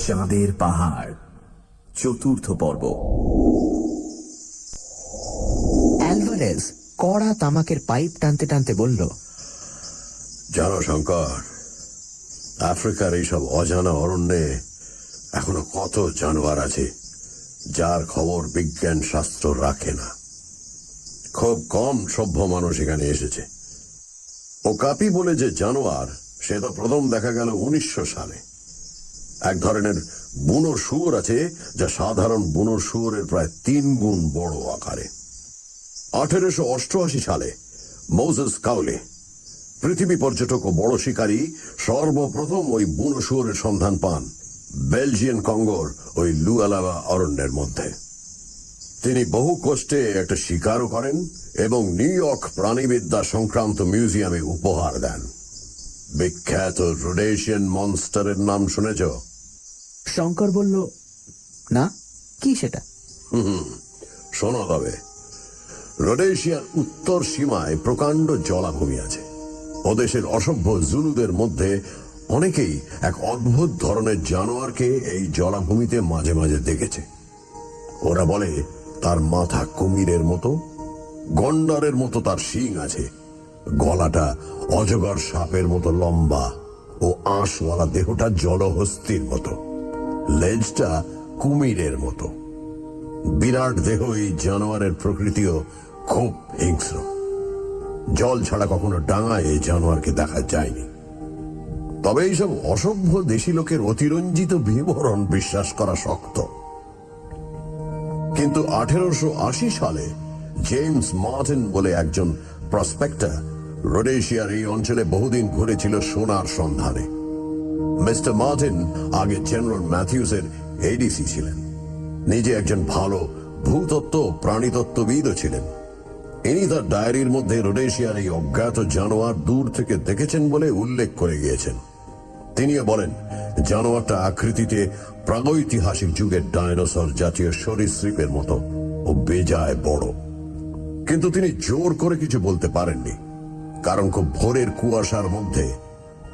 চাঁদের পাহাড়, চতুর্থ পর্ব। অ্যালভারেজ কড়া তামাকের পাইপ টানতে টানতে বলল, জানো শঙ্কর, আফ্রিকার এইসব অজানা অরণ্যে এখনো কত জানোয়ার আছে যার খবর বিজ্ঞান শাস্ত্র রাখে না। খুব কম সভ্য মানুষ এখানে এসেছে। ও কাপি বলে যে জানোয়ার, সে তো প্রথম দেখা গেল 1900 সালে। এক ধরনের বুনো শুয়োর আছে যা সাধারণ বুনো শুয়োরের প্রায় 3 গুণ বড় আকারে। 1888 সালে মোজেস কাউলে, পৃথিবী পর্যটক ও বড় শিকারী, সর্বপ্রথম ওই বুনো শুয়োরের সন্ধান পান বেলজিয়ান কঙ্গোর ওই লুয়ালাবা অরণ্যের মধ্যে। তিনি বহু কষ্টে একটা শিকারও করেন এবং নিউ ইয়র্ক প্রাণীবিদ্যা সংক্রান্ত মিউজিয়ামে উপহার দেন। বিখ্যাত রোডেশিয়ান মনস্টারের নাম শুনেছ? শঙ্কর বলল, না, কি সেটা? শোনো তবে। রোডেশিয়ার উত্তর সীমায় প্রকাণ্ড জলাভূমি আছে। ওদেশের অসভ্য জুলুদের মধ্যে অনেকেই এক অদ্ভুত ধরনের জানোয়ারকে এই জলাভূমিতে মাঝে মাঝে দেখেছে। ওরা বলে তার মাথা কুমিরের মতো, গন্ডারের মতো তার শিং আছে, গলাটা অজগর সাপের মতো লম্বা ও আঁশওয়ালা দেহটা জলহস্তির মতো, লেজটা কুমিরের মতো। বিরাট দেহ এই জানোয়ারের প্রকৃতিও খুব হিংস্র। জল ছাড়া কখনো ডাঙায় এই জানোয়ারকে দেখা যায়নি। তবে এইসব অসভ্য দেশি লোকের অতিরঞ্জিত বিবরণ বিশ্বাস করা শক্ত। কিন্তু 1880 সালে জেমস মার্টিন বলে একজন প্রসপেক্টর রোডেশিয়ার এই অঞ্চলে বহুদিন ঘুরেছিল সোনার সন্ধানে। মিস্টার মার্টিন আগে জেনারেল ম্যাথিউসের এডিসি ছিলেন। নিজে একজন ভালো ভূতত্ত্ব প্রাণীতত্ত্ববিদও ছিলেন। ইনি তার ডায়েরির মধ্যে রোডেশিয়ার এই অজ্ঞাত জানোয়ার দূর থেকে দেখেছেন বলে উল্লেখ করে গিয়েছেন। তিনিও বলেন জানোয়ারটা আকৃতিতে প্রাগৈতিহাসিক যুগের ডাইনোসর জাতীয় সরীসৃপের মতো ও বেজায় বড়। কিন্তু তিনি জোর করে কিছু বলতে পারেননি, কারণ খুব ভোরের কুয়াশার মধ্যে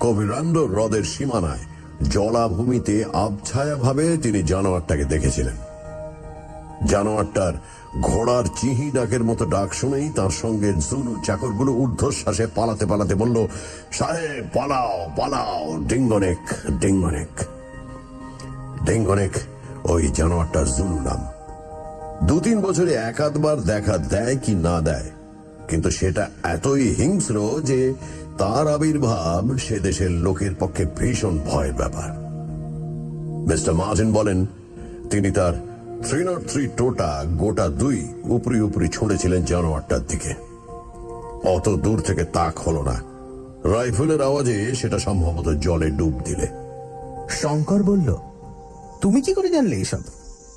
কবিরান্ডো হ্রদের সীমানায় জলাভূমিতে আবছায়া ভাবে তিনি জানোয়ারটাকে দেখেছিলেন। জানোয়ারটার ঘোড়ার চিহি ডাকের মতো ডাক শুনেই তার সঙ্গে জুলু চাকরগুলো ঊর্ধ্বশ্বাসে পালাতে পালাতে বলল, সাহেব পালাও পালাও, ডিঙ্গনেক ডিঙ্গনেক। ডিঙ্গনেক ওই জানোয়ারটার জুলু নাম। 2-3 বছরে এক আধবার দেখা দেয় কি না দেয়, কিন্তু সেটা এতই হিংস্র যে তার আবির্ভাব সে দেশের লোকের পক্ষে ভীষণ ভয়ের ব্যাপার। মিস্টার মার্টিন বলেন তিনি তার 303 টোটা গোটা 2 উপরি উপরি ছুঁড়েছিলেন জানোয়ারটার দিকে। অত দূর থেকে তাক হলো না। রাইফেলের আওয়াজে সেটা সম্ভবত জলে ডুব দিলে। শঙ্কর বলল, তুমি কি করে জানলে এসব?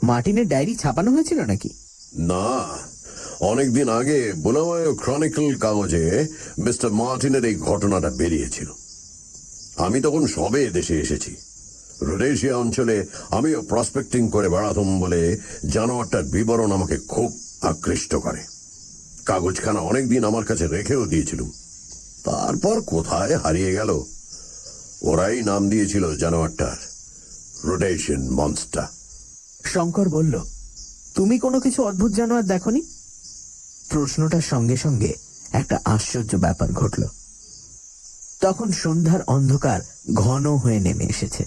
মার্টিনের ডায়েরি ছাপানো হয়েছিল নাকি? না, অনেকদিন আগে বুলাওয়ায় ক্রনিকল কাগজে মিস্টার মার্টিনের এই ঘটনাটা বেরিয়েছিল। আমি তখন সবে দেশে এসেছি। রোডেশিয়া অঞ্চলে আমিও প্রসপেক্টিং করে বেড়াতাম বলে জানোয়ারটার বিবরণ আমাকে খুব আকৃষ্ট করে। কাগজখানা অনেকদিন আমার কাছে রেখেও দিয়েছিলাম। তারপর কোথায় হারিয়ে গেল। ওরাই নাম দিয়েছিল জানোয়ারটার রোডেশিয়ান মনস্টার। শঙ্কর বলল, তুমি কোনো কিছু অদ্ভুত জানোয়ার দেখনি? প্রশ্নটার সঙ্গে সঙ্গে একটা আশ্চর্য ব্যাপার ঘটল। তখন সন্ধ্যার অন্ধকার ঘন হয়ে নেমে এসেছে।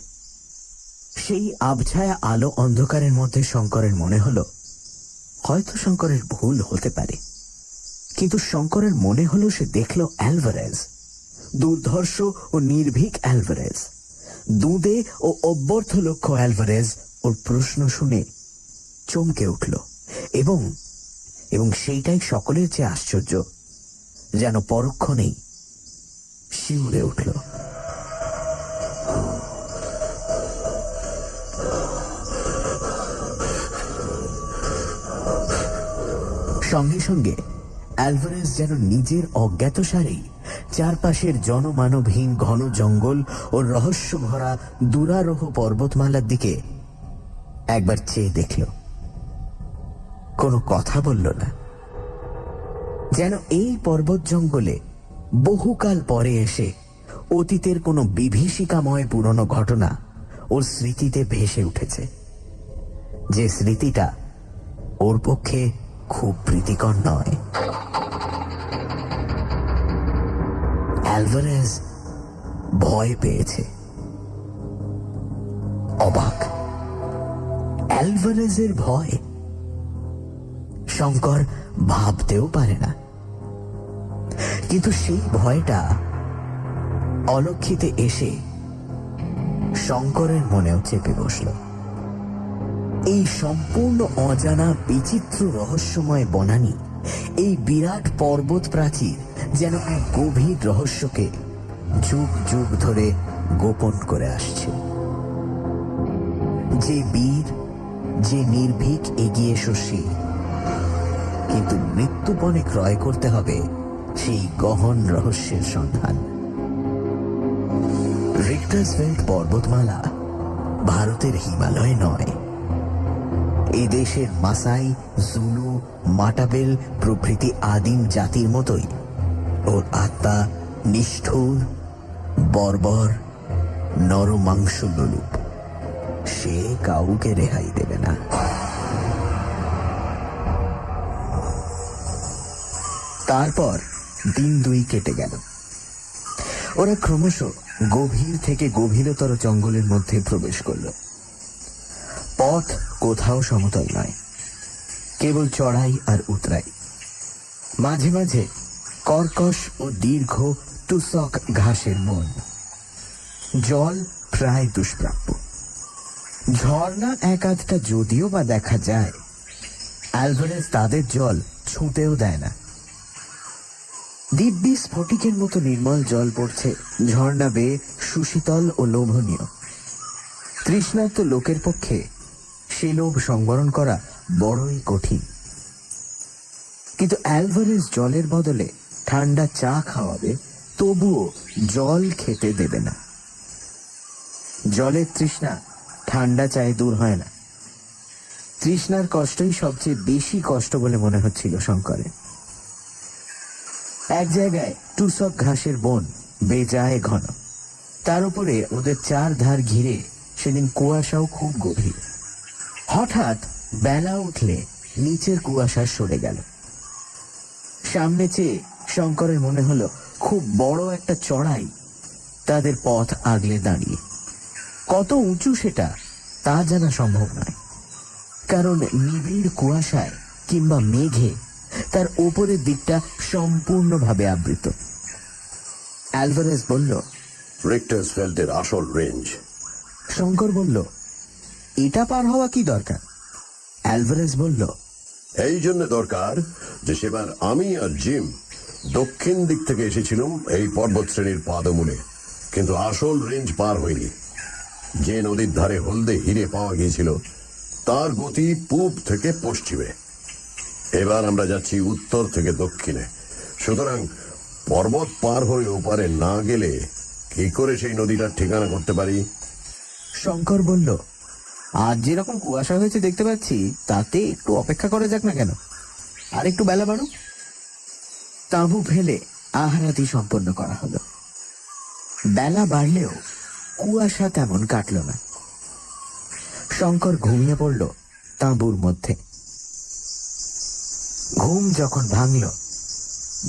সেই আবছায়া আলো অন্ধকারের মধ্যে শঙ্করের মনে হলো হয়তো শঙ্করের ভুল হতে পারে, কিন্তু শঙ্করের মনে হলো সে দেখল অ্যালভারেজ, দুর্ধর্ষ ও নির্ভীক অ্যালভারেজ, দুঁদে ও অব্যর্থ লক্ষ্য অ্যালভারেজ ওর প্রশ্ন শুনে চমকে উঠল এবং এবং সেইটাই সকলের চেয়ে আশ্চর্য, যেন পরক্ষণেই শিউরে উঠল। সঙ্গে সঙ্গে অ্যালভারেজ যেন নিজের অজ্ঞাতসারেই চারপাশের জনমানবহীন ঘন জঙ্গল ও রহস্য ভরা দুরারোহ পর্বতমালার দিকে একবার চেয়ে দেখল। কোনো কথা বলল না, যেন এই পর্বত জঙ্গলে বহুকাল পরে এসে অতীতের কোনো বিভীষিকাময় পুরনো ঘটনা ওর স্মৃতিতে ভেসে উঠেছে, যে স্মৃতিটা ওর পক্ষে খুব প্রীতিকর নয়। অ্যালভারেজ ভয় পেয়েছে, অবাক। অ্যালভারেজের ভয় শঙ্কর ভাবতেও পারে না, কিন্তু সেই ভয়টা অলক্ষিতে এসে শঙ্করের মনেও চেপে বসল। এই সম্পূর্ণ অজানা বিচিত্র রহস্যময় বনানী, এই বিরাট পর্বত প্রাচীর যেন এক গভীর রহস্যকে যুগ যুগ ধরে গোপন করে আসছে। যে বীর, যে নির্ভীক এগিয়ে শশী, কিন্তু মৃত্যুপণে ক্রয় করতে হবে সেই গহন রহস্যের সন্ধান। রিক্টাসভেল্ড পর্বতমালা ভারতের হিমালয় নয়। এই দেশের মাসাই, জুলু, মাটাবেল প্রভৃতি আদিম জাতির মতোই ওর আত্মা নিষ্ঠুর, বর্বর, নরমাংসলোলুপ। সে কাউকে রেহাই দেবে না। তারপর দিন দুই কেটে গেল। ওরা ক্রমশ গভীর থেকে গভীরতর জঙ্গলের মধ্যে প্রবেশ করল। পথ কোথাও সমতল নয়, কেবল চড়াই আর উতরাই। মাঝে মাঝে কর্কশ ও দীর্ঘ টুসক ঘাসের বন। জল প্রায় দুষ্প্রাপ্য। ঝর্ণা এক আধটা যদিও বা দেখা যায়, অ্যালভারেজ তাদের জল ছুঁতেও দেয় না। দিব্যি স্ফটিকের মতো নির্মল জল পড়ছে ঝর্ণা বেয়ে, সুশীতল ও লোভনীয়। তৃষ্ণার্ত লোকের পক্ষে সে লোভ সংবরণ করা বড়ই কঠিন। কিন্তু অ্যালভারেজ জলের বদলে ঠান্ডা চা খাওয়াবে, তবুও জল খেতে দেবে না। জলের তৃষ্ণা ঠান্ডা চায়ে দূর হয় না। তৃষ্ণার কষ্টই সবচেয়ে বেশি কষ্ট বলে মনে হচ্ছিল শঙ্করের। এক জায়গায় টুসক ঘাসের বন বেজায় ঘন, তার উপরে ওদের চার ধার ঘিরে সেদিন কুয়াশাও খুব গভীর। হঠাৎ বেলা উঠলে নিচের কুয়াশা সরে গেল। সামনে চেয়ে শঙ্করের মনে হলো খুব বড় একটা চড়াই তাদের পথ আগলে দাঁড়িয়ে। কত উঁচু সেটা তা জানা সম্ভব নয়, কারণ নিবিড় কুয়াশায় কিংবা মেঘে তার ওপরের দিকটা সম্পূর্ণভাবে আবৃত। অ্যালভারেজ বলল, রিক্টাসভেল্ডের আসল রেঞ্জ। শঙ্কর বলল, এটা পার হওয়া কি দরকার? অ্যালভারেজ বলল, এই জন্য দরকার যে সেবার আমি আর জিম দক্ষিণ দিক থেকে এসেছিলাম এই পর্বত শ্রেণীর পাদমূলে, কিন্তু আসল রেঞ্জ পার হয়নি। যে নদীর ধারে হলদে হিরে পাওয়া গিয়েছিল তার গতি পূব থেকে পশ্চিমে। এবার আমরা যাচ্ছি উত্তর থেকে দক্ষিণে। সুতরাং পর্বত পার হয়ে ওপারে না গেলে কি করে সেই নদীটার ঠিকানা করতে পারি? শঙ্কর বলল, আজ যেরকম কুয়াশা হয়েছে দেখতে পাচ্ছি, তাতে একটু অপেক্ষা করা যাক না কেন? আর একটু বেলা বাড়ুক। তাঁবু ফেলে আহারাতি সম্পন্ন করা হলো। বেলা বাড়লেও কুয়াশা তেমন কাটল না। শঙ্কর ঘুমিয়ে পড়ল তাঁবুর মধ্যে। ঘুম যখন ভাঙল,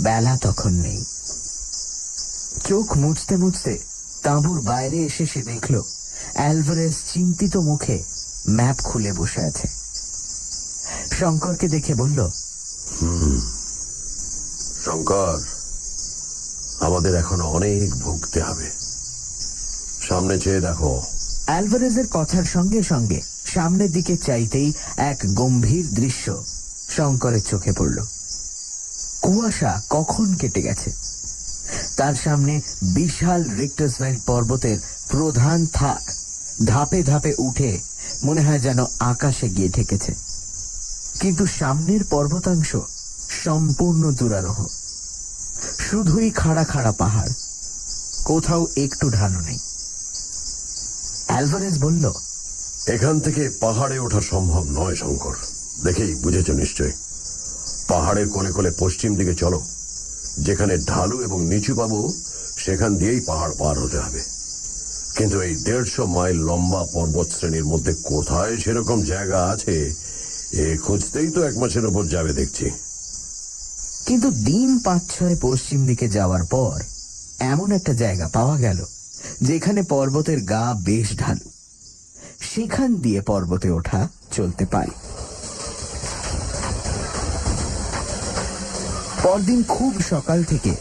বেলা তখন নেই। চোখ মুছতে মুছতে তাঁবুর বাইরে এসে সে দেখল অ্যালভারেজ চিন্তিত মুখে ম্যাপ খুলে বসে আছে। শঙ্করকে দেখে বলল, শঙ্কর, আমাদের এখন অনেক ভুগতে হবে। সামনে চেয়ে দেখো। অ্যালভারেজের কথার সঙ্গে সঙ্গে সামনের দিকে চাইতেই এক গম্ভীর দৃশ্য শঙ্করের চোখে পড়ল। কুয়াশা কখন কেটে গেছে। তার সামনে বিশাল রিক্টাসভেল্ড পর্বতের প্রধান থাক ধাপে ধাপে উঠে মনে হয় যেন আকাশে গিয়ে ঠেকেছে। কিন্তু সামনের পর্বতাংশ সম্পূর্ণ দুরারোহ, শুধুই খাড়া খাড়া পাহাড়, কোথাও একটু ঢালু নেই। অ্যালভারেজ বলল, এখান থেকে পাহাড়ে ওঠা সম্ভব নয় শঙ্কর। দেখেই বুঝেছ নিশ্চয়। পাহাড়ের কোণে কোণে পশ্চিম দিকে চলো। যেখানে ঢালু এবং নিচু পাবো সেখান দিয়েই পাহাড় পার হতে হবে। কিন্তু এই 150 মাইল লম্বা পর্বত শ্রেণীর মধ্যে কোথায় সেরকম জায়গা আছে এ খুঁজতেই তো 1 মাসের উপর যাবে দেখছি। কিন্তু দিন 5-6 পশ্চিম দিকে যাওয়ার পর এমন একটা জায়গা পাওয়া গেল যেখানে পর্বতের গা বেশ ঢালু, সেখান দিয়ে পর্বতে ওঠা চলতে পারে। পরদিন খুব সকাল থেকে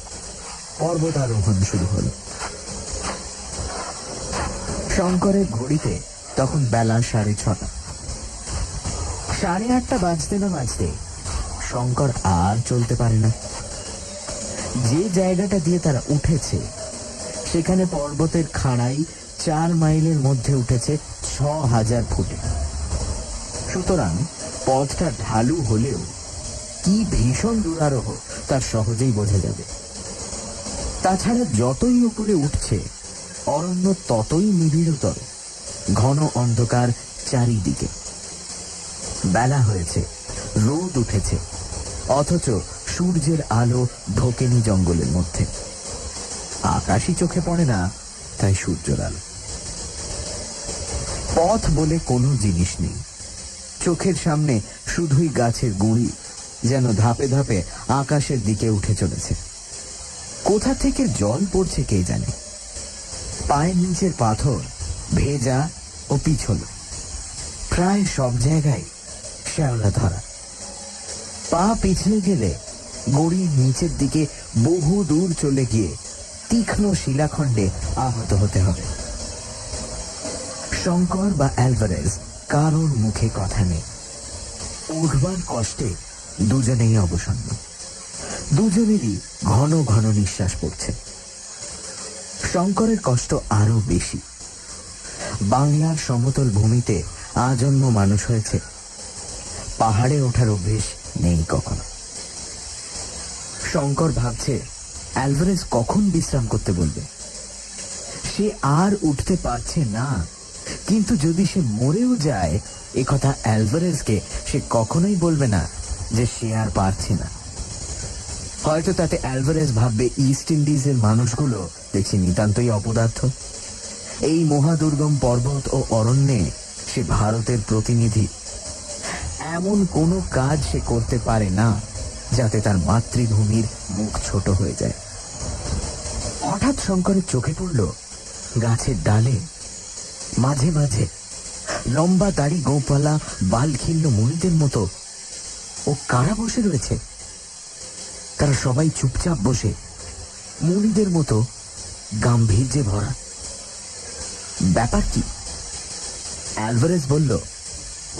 পর্বতারোহণ শুরু হলো। শঙ্করের ঘড়িতে তখন বেলা 6:30। 8:30 বাজতে না বাজতে শঙ্কর আর চলতে পারে না। যে জায়গাটা দিয়ে তারা উঠেছে সেখানে পর্বতের খাড়াই 4 মাইলের মধ্যে উঠেছে 6000 ফুটে। সুতরাং পথটা ঢালু হলেও কি ভীষণ দুরারোহ তার সহজেই বোঝা যাবে। তাছাড়া যতই উপরে উঠছে অরণ্য ততই নিবিড়তর, ঘন অন্ধকার চারিদিকে। বেলা হয়েছে, রোদ উঠেছে, অথচ সূর্যের আলো ঢোকেনি জঙ্গলের মধ্যে। আকাশই চোখে পড়ে না, তাই সূর্যের আলো। পথ বলে কোনো জিনিস নেই, চোখের সামনে শুধুই গাছের গুঁড়ি যেন ধাপে ধাপে আকাশের দিকে উঠে চলেছে। কোথা থেকে জল পড়ছে কে জানে। পায়ের নিচের পাথর ভেজা ও পিছল, প্রায় সব জায়গায় শ্যাওলা ধরা। পা পিছলে গেলে গড়ির নিচের দিকে বহু দূর চলে গিয়ে তীক্ষ্ণ শিলাখণ্ডে আহত হতে হবে। শঙ্কর বা অ্যালভারেজ কারোর মুখে কথা নেই। উঠবার কষ্টে দুজনেই অবসন্ন, দুজনেরই ঘন ঘন নিঃশ্বাস পড়ছে। শঙ্করের কষ্ট আরো বেশি। বাংলার সমতল ভূমিতে আজন্ম মানুষ হয়েছে, পাহাড়ে ওঠার অভ্যেস নেই কখনো। শঙ্কর ভাবছে অ্যালভারেজ কখন বিশ্রাম করতে বলবে। সে আর উঠতে পারছে না, কিন্তু যদি সে মরেও যায় একথা অ্যালভারেজকে সে কখনোই বলবে না যে সে আর পারছে না। হয়তো তাতে অ্যালভারেজ ভাববে ইস্ট ইন্ডিজের মানুষগুলো দেখছি নিতান্তই অপদার্থ। এই মহাদুর্গম পর্বত ও অরণ্যে সে ভারতের প্রতিনিধি, এমন কোনো কাজ সে করতে পারে না যাতে তার মাতৃভূমির মুখ ছোট হয়ে যায়। হঠাৎ শঙ্করের চোখে পড়ল গাছের ডালে মাঝে মাঝে লম্বা দাড়ি গোপালা বালখিল্য মুনিদের মতো ও কারা বসে রয়েছে। তারা সবাই চুপচাপ বসে, মুনিদের মতো গাম্ভীর্যে ভরা। ব্যাপার কি? অ্যালভারেজ বলল,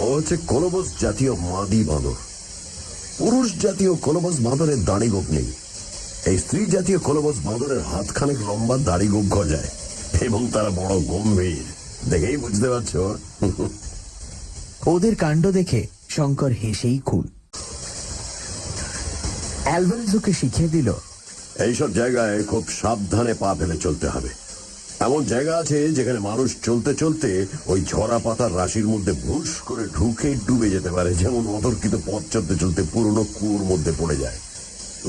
ও হচ্ছে কলবস জাতীয় মাদি বাঁদর। পুরুষ জাতীয় কলবস বাঁদরের দাড়ি গোপ নেই। এই স্ত্রী জাতীয় কলবস বাঁদরের হাতখানেক লম্বা দাড়ি গোপ গজায় এবং তারা বড় গম্ভীর। দেখেই বুঝতে পারছো। ওদের কাণ্ড দেখে শঙ্কর হেসেই খুন। অ্যালভারেজ ওকে শিখিয়ে দিল, এইসব জায়গায় খুব সাবধানে পা ফেলে চলতে হবে। এমন জায়গা আছে যেখানে মানুষ চলতে চলতে ওই ঝরা পাতার রাশির মধ্যে ভুস করে ঢুকে ডুবে যেতে পারে, যেমন অতর্কিত পথ চলতে চলতে পুরনো কুয়োর মধ্যে পড়ে যায়।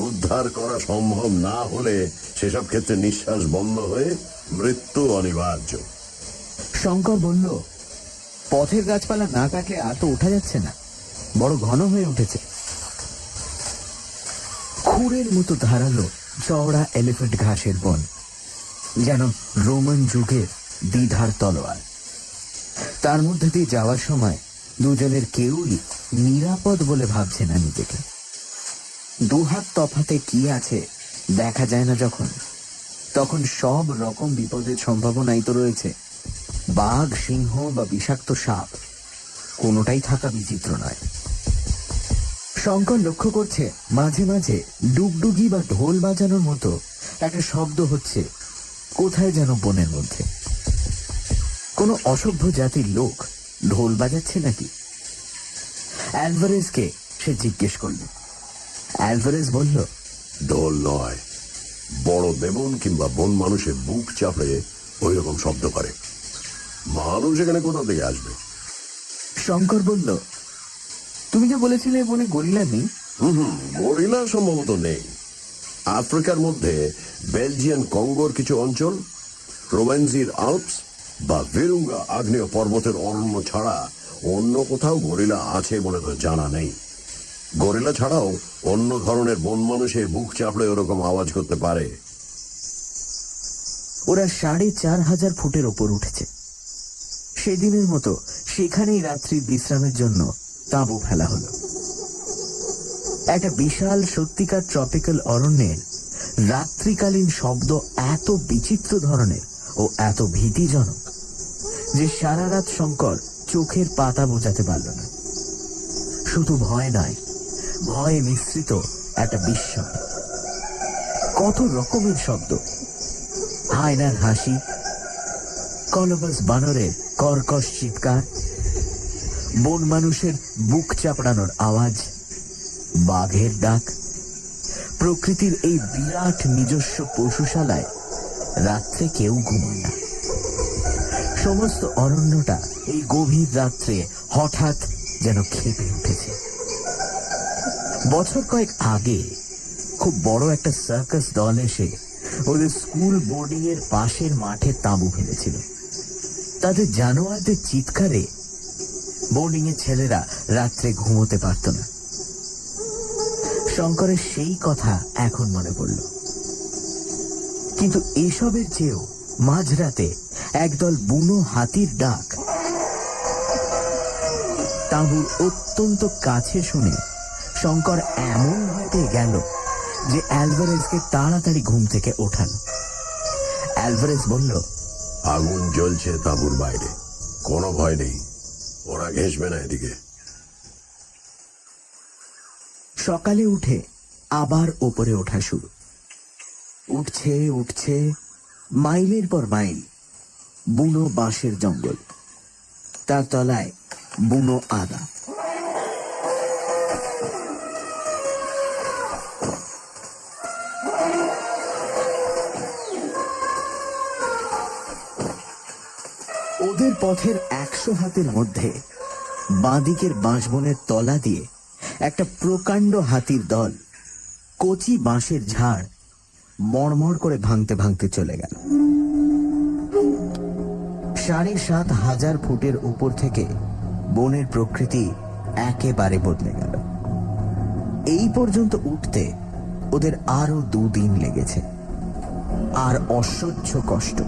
উদ্ধার করা সম্ভব না হলে সেসব ক্ষেত্রে নিঃশ্বাস বন্ধ হয়ে মৃত্যু অনিবার্য। শঙ্কর বলল, পথের গাছপালা না কাটলে আর তো ওঠা যাচ্ছে না, বড় ঘন হয়ে উঠেছে। খুরের মতো ধারালো চওড়া এলিফ্যান্ট ঘাসের বন, যেন রোমান যুগের দ্বিধার তলোয়ার। তার মধ্যে দিয়ে যাওয়ার সময় দুজনের কেউই নিরাপদ বলে ভাবছে না নিজেকে। দুহাত তফাতে কি আছে দেখা যায় না যখন, তখন সব রকম বিপদের সম্ভাবনাই তো রয়েছে। বাঘ, সিংহ বা বিষাক্ত সাপ কোনোটাই থাকা বিচিত্র নয়। শঙ্কর লক্ষ্য করছে মাঝে মাঝে ডুগডুগি বা ঢোল বাজানোর মতো একটা শব্দ হচ্ছে কোথায় যেন বনের মধ্যে। কোনো অসভ্য জাতির লোক ঢোল বাজাচ্ছে নাকি? অ্যালভারেজকে সে জিজ্ঞেস করল। অ্যালভারেজ বলল, ঢোল নয়, বড় দেবন কিংবা বন মানুষের বুক চাপড়ে ওই রকম শব্দ করে। মানুষ এখানে কোথা থেকে আসবে? শঙ্কর বলল, তুমি যে বলেছিলে বনে গরিলা নেই। গরিলা সম্ভবত নেই। আফ্রিকার মধ্যে বেলজিয়ান কঙ্গোর কিছু অঞ্চল, রোমানজির আল্পস বা ভিরুঙ্গা আগ্নেয় পর্বতের অরণ্য ছাড়া অন্য কোথাও গরিলা আছে বলে তো জানা নেই। গরিলা ছাড়াও অন্য ধরনের বন মানুষের বুক চাপড়ে ওরকম আওয়াজ করতে পারে। ওরা ৪,৫০০ ফুটের ওপর উঠেছে। সেদিনের মতো সেখানেই রাত্রি বিশ্রামের জন্য তাঁবু ফেলা হলো। একটা বিশাল সত্যিকার ট্রপিক্যাল অরণ্যের রাত্রিকালীন শব্দ এত বিচিত্র ধরনের ও এত ভীতিজনক যে সারা রাত শঙ্কর চোখের পাতা বোঝাতে পারল না। শুধু ভয় নয়, ভয়ে মিশ্রিত একটা বিস্ময়। কত রকমের শব্দ, হায়নার হাসি, কলবাস বানরের কর্কশ চিৎকার, বন মানুষের বুক চাপড়ানোর আওয়াজ, বাঘের ডাক। প্রকৃতির এই বিরাট নিজস্ব পশুশালায় রাত্রে কেউ ঘুমায় না। সমস্ত অরণ্যটা এই গভীর রাত্রে হঠাৎ যেন খেপে উঠেছে। বছর কয়েক আগে খুব বড় একটা সার্কাস দল এসে ওদের স্কুল বোর্ডিং এর পাশের মাঠে তাঁবু ফেলেছিল। তাদের জানোয়ারদের চিৎকারে বোর্ডিং এর ছেলেরা রাত্রে ঘুমোতে পারত না। শঙ্করের সেই কথা এখন মনে পড়ল। কিন্তু এসবের চেয়েও মাঝরাতে একদল বুনো হাতির ডাক তাঁবুর অত্যন্ত কাছে শুনে শঙ্কর এমন ভয় পেয়ে গেল যে অ্যালভারেজকে তাড়াতাড়ি ঘুম থেকে ওঠালো। অ্যালভারেজ বলল, আগুন জ্বলছে তাঁবুর বাইরে, কোনো ভয় নেই, ওরা ঘেঁষবে না এদিকে। সকালে উঠে আবার ওপরে ওঠা শুরু। উঠছে উঠছে, মাইলের পর মাইল বুনো বাঁশের জঙ্গল, তার তলায় বুনো আদা। ওদের পথের ১০০ হাতের মধ্যে বাঁদিকের বাঁশবনের তলা দিয়ে একটা প্রকাণ্ড হাতির দল কচি বাঁশের ঝাড় মড়মড় করে ভাঙতে ভাঙতে চলে গেল। ৭,৫০০ ফুটের উপর থেকে বনের প্রকৃতি একেবারে বদলে গেল। এই পর্যন্ত উঠতে ওদের আরো ২ দিন লেগেছে। আর অসহ্য কষ্ট,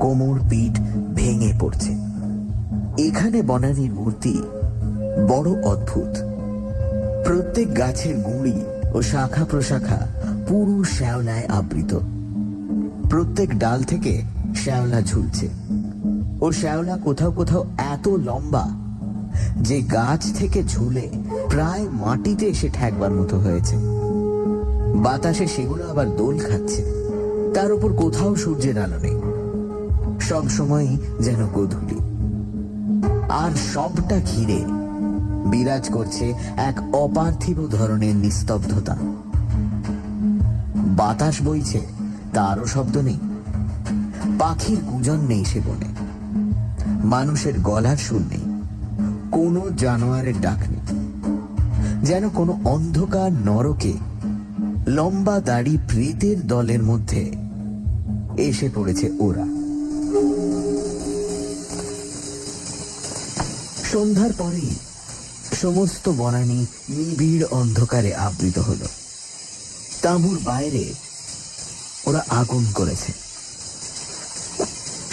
কোমর পিঠ ভেঙে পড়ছে। এখানে বনানীর মূর্তি বড় অদ্ভুত। প্রত্যেক গাছের গুঁড়ি ও শাখা প্রশাখা পুরো শ্যাওলায় আবৃত। প্রত্যেক ডাল থেকে শ্যাওলা ঝুলছে। ও শ্যাওলা কোথাও কোথাও এত লম্বা যে গাছ থেকে ঝুলে প্রায় মাটিতে এসে ঠেকবার মতো হয়েছে। বাতাসে সেগুলো আবার দোল খাচ্ছে। তার উপর কোথাও সূর্যের আলো নেই, সব সময়ই যেন গোধূলি। আর সবটা ঘিরে বিরাজ করছে এক অপার্থিব ধরনের নিস্তব্ধতা। বাতাস বইছে, তারও শব্দ নেই। পাখির গুঞ্জন নেই সে বনে। মানুষের গলার সুর নেই, কোনো জানোয়ারের ডাক নেই। যেন কোনো অন্ধকার নরকে লম্বা দাড়ি প্রেতের দলের মধ্যে এসে পড়েছে ওরা। সন্ধ্যার পরেই সমস্ত বনানী নিবিড় অন্ধকারে আবৃত হলো। তাঁবুর বাইরে ওরা আগুন করেছে।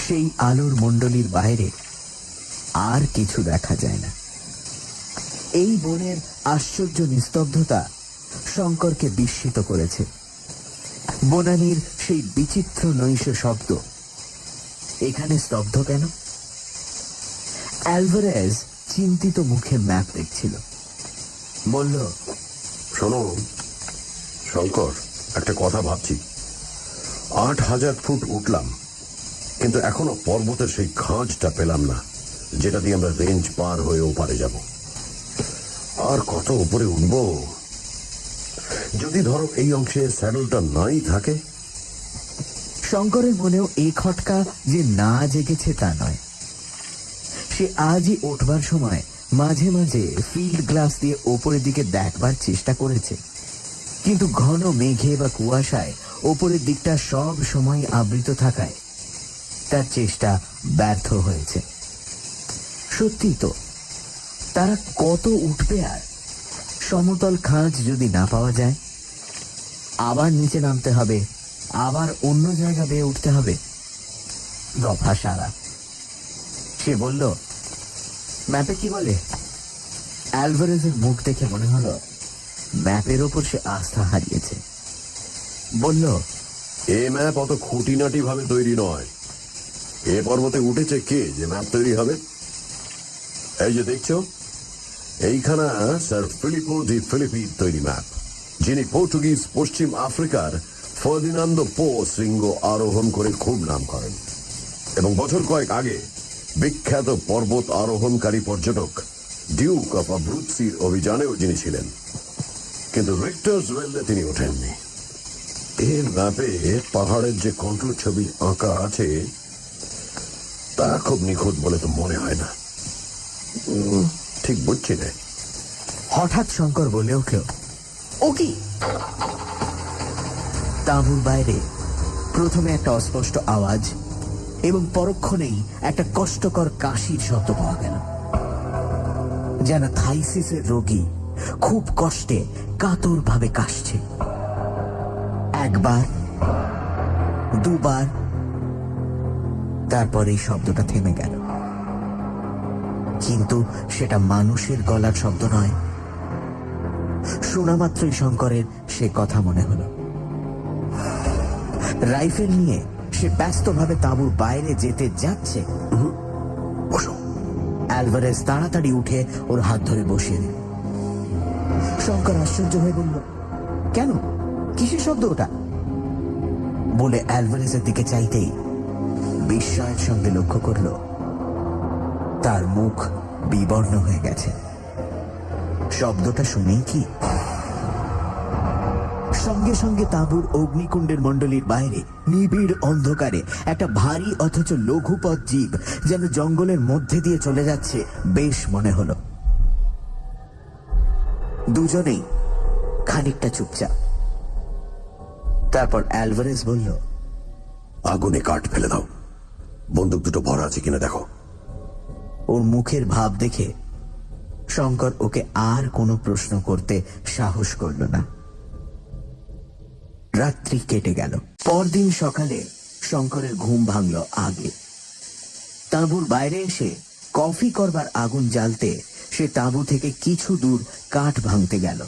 সেই আলোর মণ্ডলীর বাইরে আর কিছু দেখা যায় না। এই বনের আশ্চর্য নিস্তব্ধতা শঙ্করকে বিস্মিত করেছে। বনানীর সেই বিচিত্র নৈশ শব্দ এখানে স্তব্ধ কেন? অ্যালভারেজ চিন্তিত মুখে ম্যাপ দেখছিল। বলল, শোনো শঙ্কর, একটা কথা ভাবছি। ৮,০০০ ফুট উঠলাম, কিন্তু এখনো পর্বতের সেই খাঁজটা পেলাম না যেটা দিয়ে আমরা রেঞ্জ পার হয়ে ওপারে যাব। আর কত উপরে উঠব? যদি ধরো এই অংশে স্যাডেলটা নাই থাকে। শঙ্করের মনেও এই খটকা যে না জেগেছে তা নয়। সে আজই উঠবার সময় মাঝে মাঝে ফিল্ড গ্লাস দিয়ে ওপরের দিকে দেখবার চেষ্টা করেছে, কিন্তু ঘন মেঘে বা কুয়াশায় ওপরের দিকটা সব সময় আবৃত থাকায় তার চেষ্টা ব্যর্থ হয়েছে। সত্যি তো, তারা কত উঠবে আর? সমতল খাঁজ যদি না পাওয়া যায়, আবার নিচে নামতে হবে, আবার অন্য জায়গা বেয়ে উঠতে হবে। দফা সারা। সে বলল, ম্যাপে কি বলে? অ্যালভারেজের মুখ দেখে মনে হলো ম্যাপের ওপর সে আস্থা হারিয়েছে। বলল, এ ম্যাপ অত খুঁটিনাটি ভাবে তৈরি নয়। এ পর্বতে উঠেছে কে যে ম্যাপ তৈরি হবে? এই যে দেখছো, এইখানা স্যার ফিলিপো ডি ফিলিপির তৈরি ম্যাপ, যিনি পর্তুগিজ পশ্চিম আফ্রিকার ফার্দিনান্দো পো শৃঙ্গ আরোহণ করে খুব নাম করেন, এবং বছর কয়েক আগে বিখ্যাত পর্বত আরোহণকারী পর্যটক ডিউক অফ আব্রুৎসির অভিযানেও যিনি ছিলেন, কিন্তু রিক্টার্স ওয়েলে তিনি ওঠেননি। এর ম্যাপে পাহাড়ের যে কন্ট্রোল ছবি আঁকা আছে তা খুব নিখুঁত বলে তো মনে হয় না। ঠিক বুঝছি না। হঠাৎ শঙ্কর বলে উঠল, ও কি? তাঁবুর বাইরে প্রথমে একটা অস্পষ্ট আওয়াজ এবং পরক্ষণেই একটা কষ্টকর কাশির শব্দ পাওয়া গেল, যেন থাইসিসের রোগী খুব কষ্টে কাতর ভাবে কাশছে। একবার, দুবার, তারপর এই শব্দটা থেমে গেল। কিন্তু সেটা মানুষের গলার শব্দ নয়। শোনা মাত্রই শঙ্করের সে কথা মনে হলো। রাইফেল নিয়ে সে ব্যস্তভাবে তাঁবুর বাইরে যেতে যাচ্ছে। অ্যালভারেজ তাড়াতাড়ি উঠে ওর হাত ধরে বসিয়ে দিল। শঙ্কর আশ্চর্য হয়ে বলল, কেন, কিসের শব্দ ওটা? বলে অ্যালভারেজের দিকে চাইতেই বিস্ময়ের সঙ্গে লক্ষ্য করল তার মুখ বিবর্ণ হয়ে গেছে। শব্দটা শুনেই কি সঙ্গে সঙ্গে তাঁবুর অগ্নিকুণ্ডের মণ্ডলীর বাইরে নিবিড় অন্ধকারে একটা ভারী অথচ লঘুপথ জীব যেন জঙ্গলের মধ্যে দিয়ে চলে যাচ্ছে বেশ মনে হলো। দুজনেই খানিকটা চুপচাপ। তারপর অ্যালভারেজ বলল, আগুনে কাঠ ফেলে দাও, বন্দুক দুটো ভরা আছে কিনা দেখো। ওর মুখের ভাব দেখে শঙ্কর ওকে আর কোনো প্রশ্ন করতে সাহস করল না। রাত্রি কেটে গেল। পরদিন সকালে শঙ্করের ঘুম ভাঙল আগে। তাঁবুর বাইরে এসে কফি করবার আগুন জ্বালতে সে তাঁবু থেকে কিছু দূর কাঠ ভাঙতে গেল।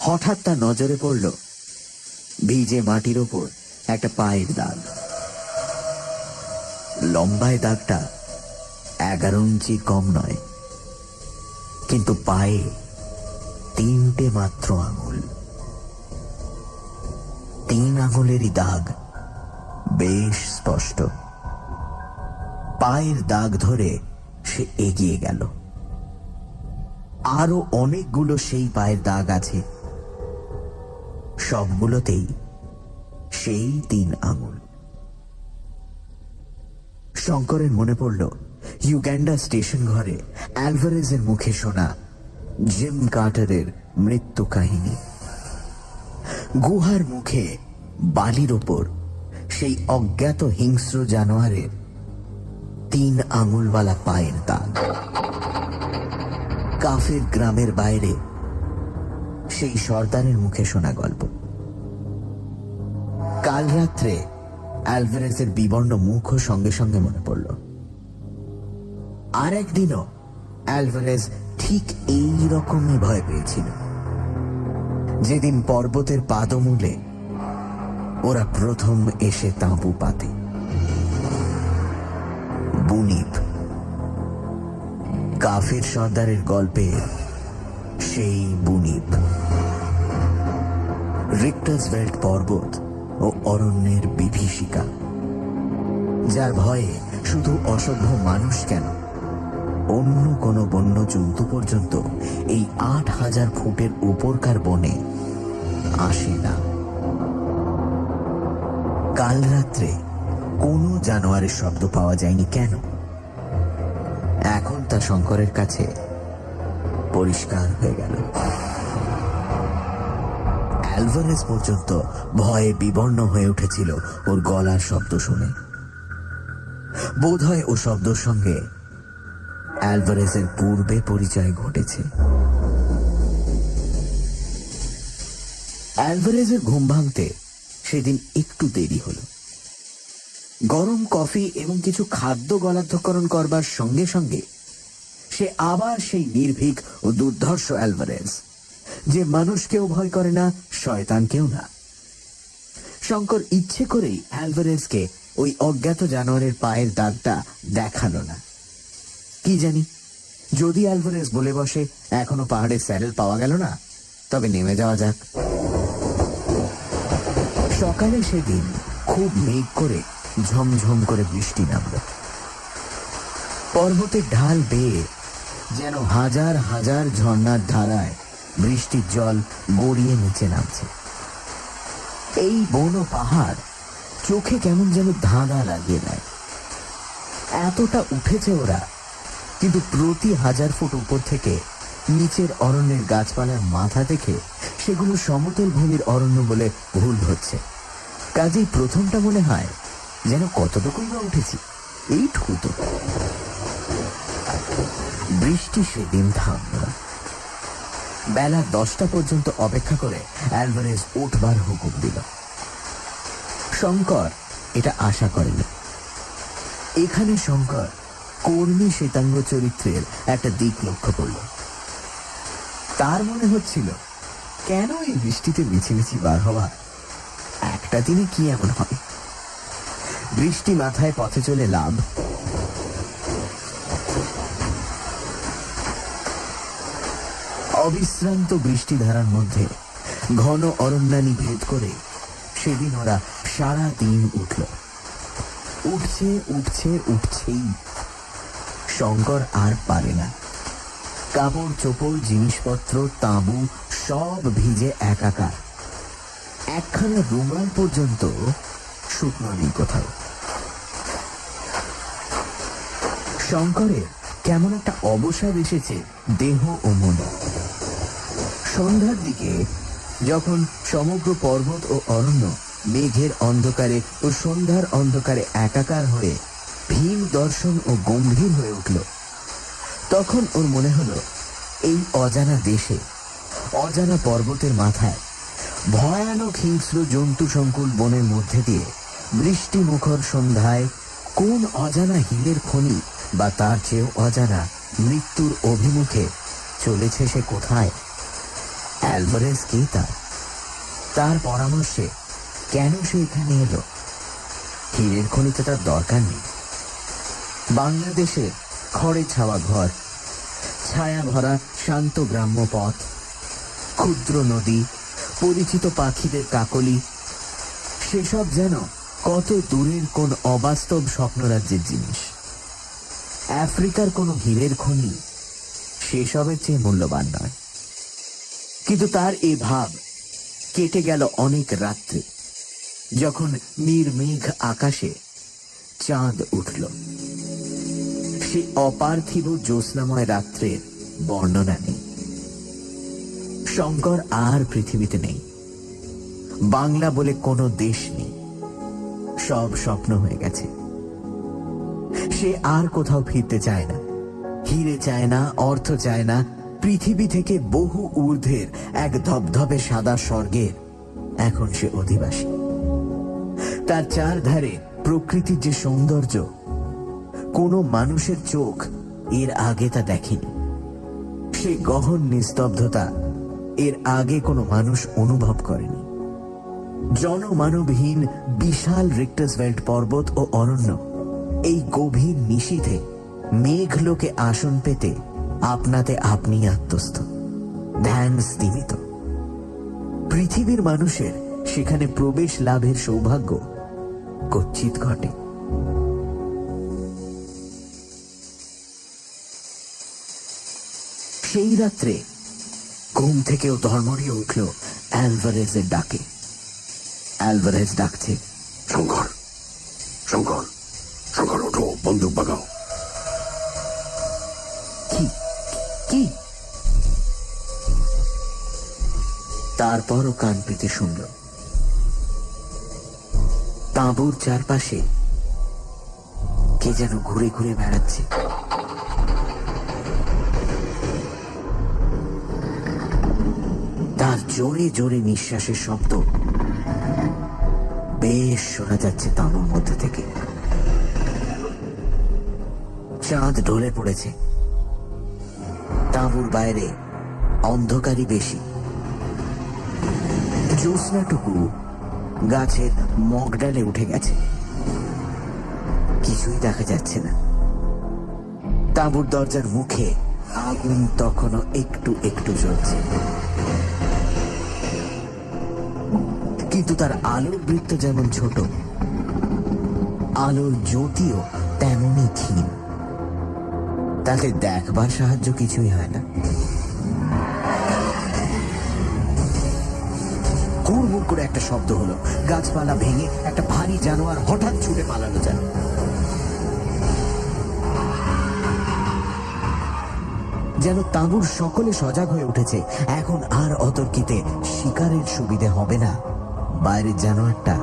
হঠাৎ তার নজরে পড়ল ভিজে মাটির ওপর একটা পায়ের দাগ। লম্বায় দাগটা 11 ইঞ্চি কম নয়, কিন্তু পায়ে 3টে মাত্র আঙুল। 3 আঙুলেরই দাগ বেশ স্পষ্ট। পায়ের দাগ ধরে সে এগিয়ে গেল। আরো অনেকগুলো সেই পায়ের দাগ আছে, সবগুলোতেই সেই 3 আঙুল। শঙ্করের মনে পড়ল ইউগান্ডা স্টেশন ঘরে অ্যালভারেজের মুখে শোনা জিম কার্টারের মৃত্যু কাহিনী। গুহার মুখে বালির ওপর সেই অজ্ঞাত হিংস্র জানোয়ারের 3 আঙুলওয়ালা পায়ের দাগ। কাফের গ্রামের বাইরে সেই সর্দারের মুখে শোনা গল্প। কাল রাত্রে অ্যালভারেজের বিবর্ণ মুখও সঙ্গে সঙ্গে মনে পড়ল। আর একদিনও অ্যালভারেজ ঠিক এই রকমই ভয় পেয়েছিল, যেদিন পর্বতের পাদমূলে ওরা প্রথম এসে তাঁবু পাতে। বুনিপ, কাফের সর্দারের গল্পের সেই বুনিপ। রিক্টার্সভেল্ড পর্বত ও অরণ্যের বিভীষিকা, যার ভয়ে শুধু অসভ্য মানুষ কেন, অন্য কোনো বন্য জন্তু পর্যন্ত এই 8000 ফুটের উপরকার বনে আসে না। কাল রাত্রে কোনো জানোয়ারের শব্দ পাওয়া যায়নি কেন? এখন তা শঙ্করের কাছে পরিষ্কার হয়ে গেল। অ্যালভারেজ পর্যন্ত ভয়ে বিবর্ণ হয়ে উঠেছিল ওর গলার শব্দ শুনে। বোধহয় ও শব্দের সঙ্গে অ্যালভারেজের পূর্বে পরিচয় ঘটেছে। অ্যালভারেজের ঘুম ভাঙতে সেদিন একটু দেরি হলো। গরম কফি এবং কিছু খাদ্য গলাধঃকরণ করবার সঙ্গে সঙ্গে সে আবার সেই নির্ভীক ও দুর্ধর্ষ অ্যালভারেজ, যে মানুষকেও ভয় করে না, শয়তানকেও না। শঙ্কর ইচ্ছে করেই অ্যালভারেজকে ওই অজ্ঞাত জানোয়ারের পায়ের দাগটা দেখালো না। কি জানি, যদি অ্যালভারেজ বলে বসে এখনো পাহাড়ের স্যারেল পাওয়া গেল না, তবে নেমে যাওয়া যাক। সকালে সেদিন খুব মেঘ করে ঝমঝম করে বৃষ্টি নামল। পর্বতের ঢাল বেয়ে যেন হাজার হাজার ঝর্ণার ধারায় বৃষ্টির জল গড়িয়ে নিচে নামছে। এই বন ও পাহাড় চোখে কেমন যেন ধাঁধা লাগিয়ে দেয়। এতটা উঠেছে ওরা, কিন্তু প্রতি 1000 ফুট উপর থেকে নিচের অরণ্যের গাছপালার মাথা দেখে সেগুলো সমতল ভূমির অরণ্য বলে ভুল হচ্ছে। কাজেই প্রথমটা মনে হয় যেন কতটুকুই বা উঠেছি, এইটুকু তো। বৃষ্টি সেদিন থামল না। বেলা 10টা পর্যন্ত অপেক্ষা করে অ্যালভারেজ উঠবার হুকুম দিল। শঙ্কর এটা আশা করেনি। এখানে শঙ্কর কর্মী শ্বেতাঙ্গ চরিত্রের একটা দিক লক্ষ্য করল। তার মনে হচ্ছিল, কেন এই বৃষ্টিতে মিছিমিছি বার হওয়া? একটা দিনে কি এমন হবে? বৃষ্টি মাথায় পথে চলে লাভ। অবিশ্রান্ত বৃষ্টিধারার মধ্যে ঘন অরণ্যানী ভেদ করে সেদিন ওরা সারা দিন উঠল। উঠছে উঠছে উঠছেই। শঙ্কর আর পারে না। কাপড় চোপড়, জিনিসপত্র, তাঁবু সব ভিজে একাকার। একখানা রুমাল পর্যন্ত শুকনো নেই কোথাও। শঙ্করের কেমন একটা অবসাদ এসেছে দেহ ও মনে। সন্ধ্যার দিকে যখন সমগ্র পর্বত ও অরণ্য মেঘের অন্ধকারে ও সন্ধ্যার অন্ধকারে একাকার হয়ে ভীম দর্শন ও গম্ভীর হয়ে উঠল, তখন ওর মনে হলো এই অজানা দেশে, অজানা পর্বতের মাথায়, ভয়ানক হিংস্র জন্তু সংকুল বনের মধ্যে দিয়ে বৃষ্টি মুখর সন্ধ্যায় কোন অজানা হীরের খনি বা তার চেয়েও অজানা মৃত্যুর অভিমুখে চলেছে সে কোথায়? অ্যালভারেজ কে তার পরামর্শে কেন সে এখানে এলো? হীরের খনিতে তার দরকার নেই। বাংলাদেশের খড়ে ছাওয়া ঘর, ছায়া ভরা শান্ত গ্রাম্য পথ, ক্ষুদ্র নদী, পরিচিত পাখিদের কাকলি, সেসব যেন কত দূরের কোন অবাস্তব স্বপ্নরাজ্যের জিনিস। আফ্রিকার কোনো হীরের খনি সেসবের চেয়ে মূল্যবান নয়। কিন্তু তার এ ভাব কেটে গেল অনেক রাত্রে, যখন নির্মেঘ আকাশে চাঁদ উঠল। সে অপার্থিব জ্যোৎস্নাময় রাত্রের বর্ণনা নেই। শঙ্কর আর পৃথিবীতে নেই। বাংলা বলে কোনো দেশ নেই। সব স্বপ্ন হয়ে গেছে। সে আর কোথাও ফিরতে চায় না। হিরে চায় না, অর্থ চায় না। পৃথিবী থেকে বহু ঊর্ধ্বের এক ধবধবে সাদা স্বর্গের এখন সে অধিবাসী। তার চারধারে প্রকৃতির যে সৌন্দর্য, কোনো মানুষের চোখ এর আগে তা দেখেনি। সে গহন নিস্তব্ধতা এর আগে কোনো মানুষ অনুভব করেনি। জনমানবহীন বিশাল রিক্টাসভেল্ট পর্বত ও অরণ্য এই গভীর নিশীথে মেঘলোকে আসন পেতে আপনাতে আপনি আত্মস্থ, ধ্যান স্থিমিত। পৃথিবীর মানুষের সেখানে প্রবেশ লাভের সৌভাগ্য কচ্ছিৎ ঘটে। সেই রাত্রে ঘুম থেকেও ধর্মড়িয়ে উঠল অ্যালভারেজের ডাকে। অ্যালভারেজ ডাকছে, শঙ্কর, শঙ্কর, শঙ্কর, ওঠো, বন্দুক বাগাও। কি কি? তারপরও কান পেতে শুনল। তাঁবুর চারপাশে কে যেন ঘুরে ঘুরে বেড়াচ্ছে। তার জোরে জোরে নিঃশ্বাসের শব্দ বেশ শোনা যাচ্ছে তাঁবুর মধ্যে থেকে। চাঁদ ঢলে পড়েছে। তাঁবুর বাইরে অন্ধকারই বেশি। জ্যোৎস্নাটুকু গাছের মগডালে উঠে গেছে। কিছুই দেখা যাচ্ছে না। তাঁবুর দরজার মুখে আগুন তখনও একটু একটু জ্বলছে, কিন্তু তার আলোর বৃত্ত যেমন ছোট, আলোর জ্যোতিও তেমনই ক্ষীণ। তাতে দেখবার সাহায্য কিছুই হয় না। হুড়মুড় করে একটা শব্দ হলো। গাছপালা ভেঙে একটা ভারী জানোয়ার হঠাৎ ছুটে পালানো যেন। যেন তাঁবুর সকলে সজাগ হয়ে উঠেছে। এখন আর অতর্কিতে শিকারের সুবিধে হবে না। বাইরের জানোয়ারটা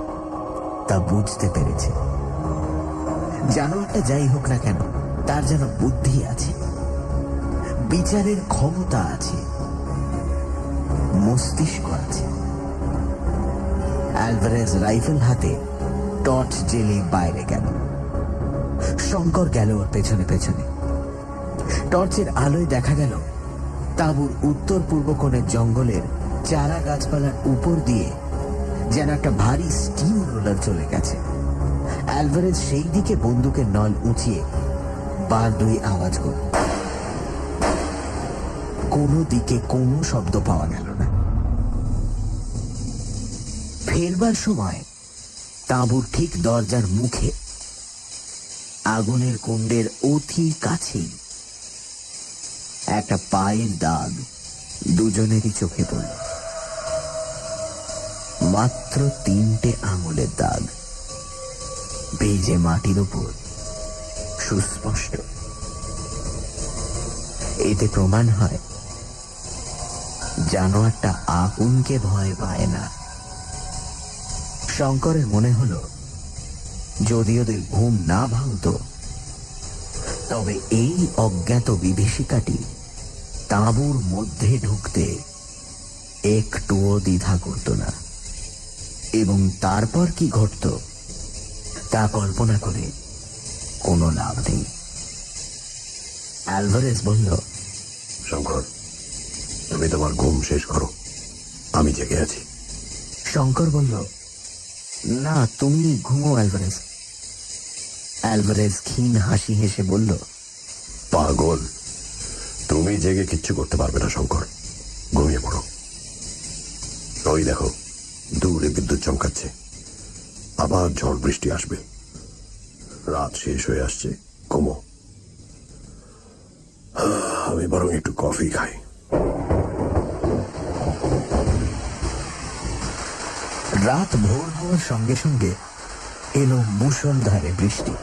তা বুঝতে পেরেছে। জানোয়ারটা যাই হোক না কেন, তার যেন বুদ্ধি আছে, বিচারের ক্ষমতা আছে, মস্তিষ্ক আছে। অ্যালভারেজ রাইফেল হাতে টর্চ জেলে বাইরে গেল। শঙ্কর গেল ওর পেছনে পেছনে। টর্চের আলোয় দেখা গেল তাঁবুর উত্তর পূর্ব কোণের জঙ্গলের চারা গাছপালার উপর দিয়ে যেন একটা ভারী স্টিম রোলার চলে গেছে। অ্যালভারেজ সেই দিকে বন্দুকের নল উঁচিয়ে বার দুই আওয়াজ করল। কোনো দিকে কোনো শব্দ পাওয়া গেল না। ফেরবার সময় তাঁবুর ঠিক দরজার মুখে আগুনের কুণ্ডের অতি কাছেই একটা পায়ের দাগ দুজনেরই চোখে পড়ল। মাত্র 3টে আঙুলের দাগ, ভেজে মাটির উপর সুস্পষ্ট। এতে প্রমাণ হয় জানোয়ারটা আগুনকে ভয় পায় না। শঙ্করের মনে হলো যদি ওদের ঘুম না ভাঙত, তবে এই অজ্ঞাত বিভীষিকাটি তাঁবুর মধ্যে ঢুকতে একটুও দ্বিধা করত না, এবং তারপর কি ঘটত তা কল্পনা করে কোনো লাভ নেই। অ্যালভারেজ বলল, শঙ্কর, তুমি তোমার ঘুম শেষ করো, আমি জেগে আছি। শঙ্কর বলল, না, তুমি ঘুমো অ্যালভারেজ। অ্যালভারেজ ক্ষীণ হাসি হেসে বলল, পাগল, তুমি জেগে কিচ্ছু করতে পারবে না শঙ্কর, ঘুমিয়ে পড়ো। ওই দেখো, দূরে বিদ্যুৎ চমকাচ্ছে, আবার ঝড় বৃষ্টি আসবে। রাত শেষ হয়ে আসছে, ঘুমো। আমি বরং একটু কফি খাই। রাত ভোর হওয়ার সঙ্গে সঙ্গে এলো মুষলধারে বৃষ্টি।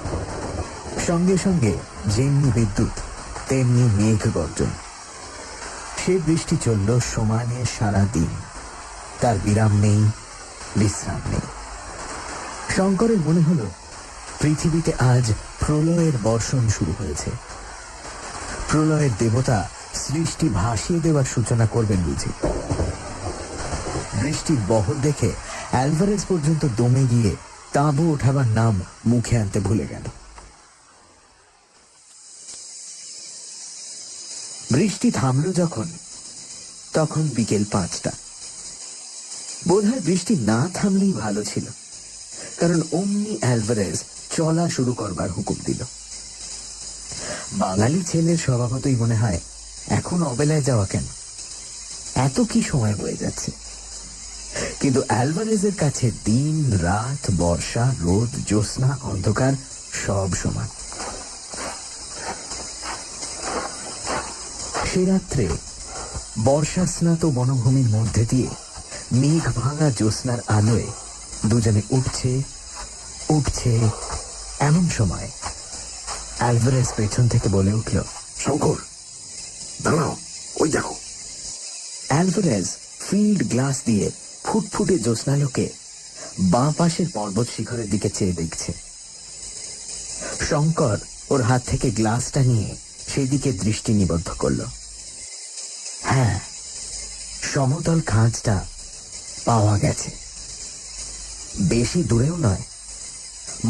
সঙ্গে সঙ্গে যেমনি বিদ্যুৎ তেমনি মেঘ গর্জন। সে বৃষ্টি চলল সমানে সারা দিন, তার বিরাম নেই, বিশ্রাম নেই। শঙ্করের মনে হলো পৃথিবীতে আজ প্রলয়ের বর্ষণ শুরু হয়েছে। প্রলয়ের দেবতা সৃষ্টি ভাসিয়ে দেওয়ার সূচনা করবেন বুঝি। বৃষ্টির বহর দেখে অ্যালভারেজ পর্যন্ত দমে গিয়ে তাঁবু ওঠাবার নাম মুখে আনতে ভুলে গেল। বৃষ্টি থামল যখন, তখন বিকেল 5টা। বোধহয় বৃষ্টি না থামলেই ভালো ছিল, কারণ অমনি অ্যালভারেজ চলা শুরু করবার হুকুম দিল। বাঙালি ছেলের স্বভাবতই মনে হয় এখন অবেলায় যাওয়া কেন, এত কি সময় বয়ে যাচ্ছে। কিন্তু অ্যালভারেজের কাছে দিন রাত, বর্ষা, রোদ, জ্যোৎস্না, অন্ধকার সব সমান। সে রাত্রে বর্ষা স্নাত বনভূমির মধ্যে দিয়ে মেঘ ভাঙা জ্যোৎস্নার আলোয় দুজনে উঠছে উঠছে। এমন সময় অ্যালভারেজ পেছন থেকে বলে উঠল, শঙ্কর, দাঁড়াও, ওই দেখো। অ্যালভারেজ ফিল্ড গ্লাস দিয়ে ফুটফুটে জ্যোৎস্নালোকে বাঁ পাশের পর্বত শিখরের দিকে চেয়ে দেখছে। শঙ্কর ওর হাত থেকে গ্লাসটা নিয়ে সেদিকে দৃষ্টি নিবদ্ধ করল। হ্যাঁ, সমতল খাঁজটা পাওয়া গেছে। বেশি দূরেও নয়,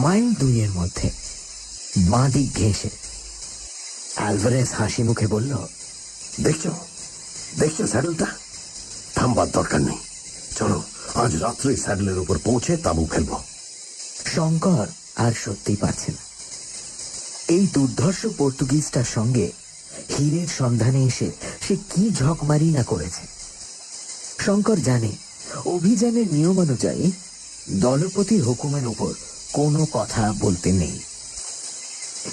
মাইল 2 মধ্যে, বাঁদিক ঘেঁষে। অ্যালভারেজ হাসি মুখে বলল, দেখছো দেখছো স্যাডেলটা? থামবার দরকার নেই, চলো আজ রাত্রে স্যাডেলের উপর পৌঁছে তাঁবু ফেলবো। শঙ্কর আর সত্যি পারছে না। এই দুর্ধর্ষ পর্তুগিজটার সঙ্গে হীরের সন্ধানে এসে সে কি ঝকমারি না করেছে। শঙ্কর জানে অভিযানের নিয়ম অনুযায়ী দলপতির হুকুমের উপর কোনো কথা বলতে নেই।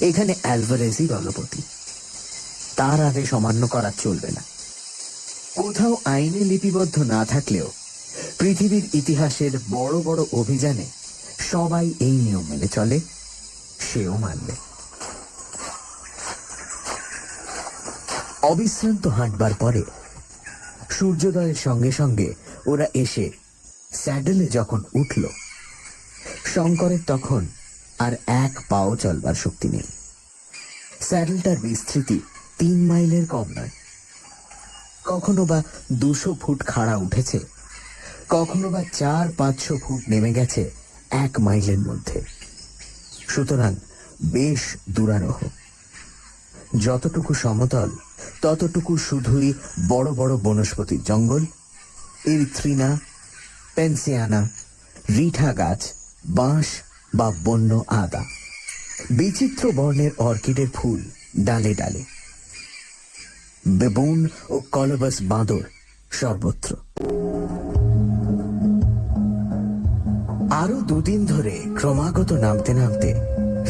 এখানে অ্যালভারেজই দলপতি, তার আদেশ অমান্য করা চলবে না। কোথাও আইনে লিপিবদ্ধ না থাকলেও পৃথিবীর ইতিহাসের বড় বড় অভিযানে সবাই এই নিয়ম মেনে চলে, সেও মানবে। অবিশ্রান্ত হাঁটবার পরে সূর্যোদয়ের সঙ্গে সঙ্গে ওরা এসে স্যাডেলে যখন উঠল, শঙ্করের তখন আর 1 পাও চলবার শক্তি নেই। স্যাডেলটার বিস্তৃতি 3 মাইলের কম নয়। কখনো বা 200 ফুট খাড়া উঠেছে, কখনো বা 400-500 ফুট নেমে গেছে 1 মাইলের মধ্যে। সুতরাং বেশ দূরারোহ। যতটুকু সমতল ততটুকু শুধুই বড় বড় বনস্পতির জঙ্গল, এরিথ্রিনা, পেনসিয়ানা, রিঠা গাছ, বাঁশ বা বন্য আদা, বিচিত্র বর্ণের অর্কিডের ফুল ডালে ডালে, বেবুন ও কলবাস বাঁদর সর্বত্র। আরো 2 দিন ধরে ক্রমাগত নামতে নামতে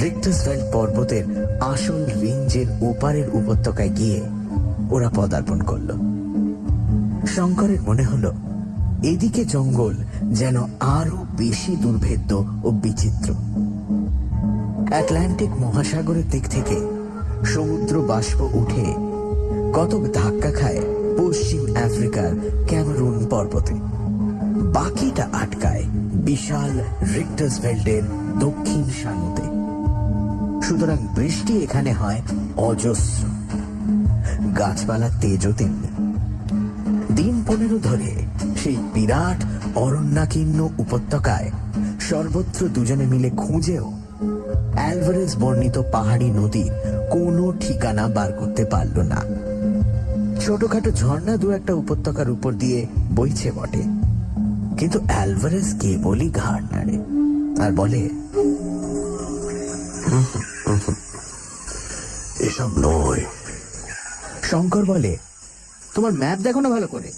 রিক্টাসভেল্ড পর্বতের আসল রেঞ্জের ওপারের উপত্যকায় গিয়ে ওরা পদার্পণ করল। শঙ্করের মনে হলো এদিকে জঙ্গল যেন আরো বেশি দুর্ভেদ্য ও বিচিত্র। আটলান্টিক মহাসাগরের দিক থেকে সমুদ্র বাষ্প উঠে কতক ধাক্কা খায় পশ্চিম আফ্রিকার ক্যামেরুন পর্বতে, বাকিটা আটকায় বিশাল রিক্টাসভেল্ডের দক্ষিণ সানুতে। সুতরাং বৃষ্টি এখানে হয় অজস্র, গাছপালার তেজও তেমনি। দিন 15 ধরে সেই বিরাট অরণ্যাকীর্ণ উপত্যকায় সর্বত্র দুজনে মিলে খুঁজেও অ্যালভারেজ বর্ণিত পাহাড়ি নদীর কোনো ঠিকানা বার করতে পারল না। ছোটখাটো ঝর্ণা 2-1টা উপত্যকার উপর দিয়ে বইছে বটে, কিন্তু অ্যালভারেজ কেবলই ঘাড় নাড়ে আর বলে, এসব নয়। শঙ্কর বলে, তোমার ম্যাপ দেখো না ভালো করে।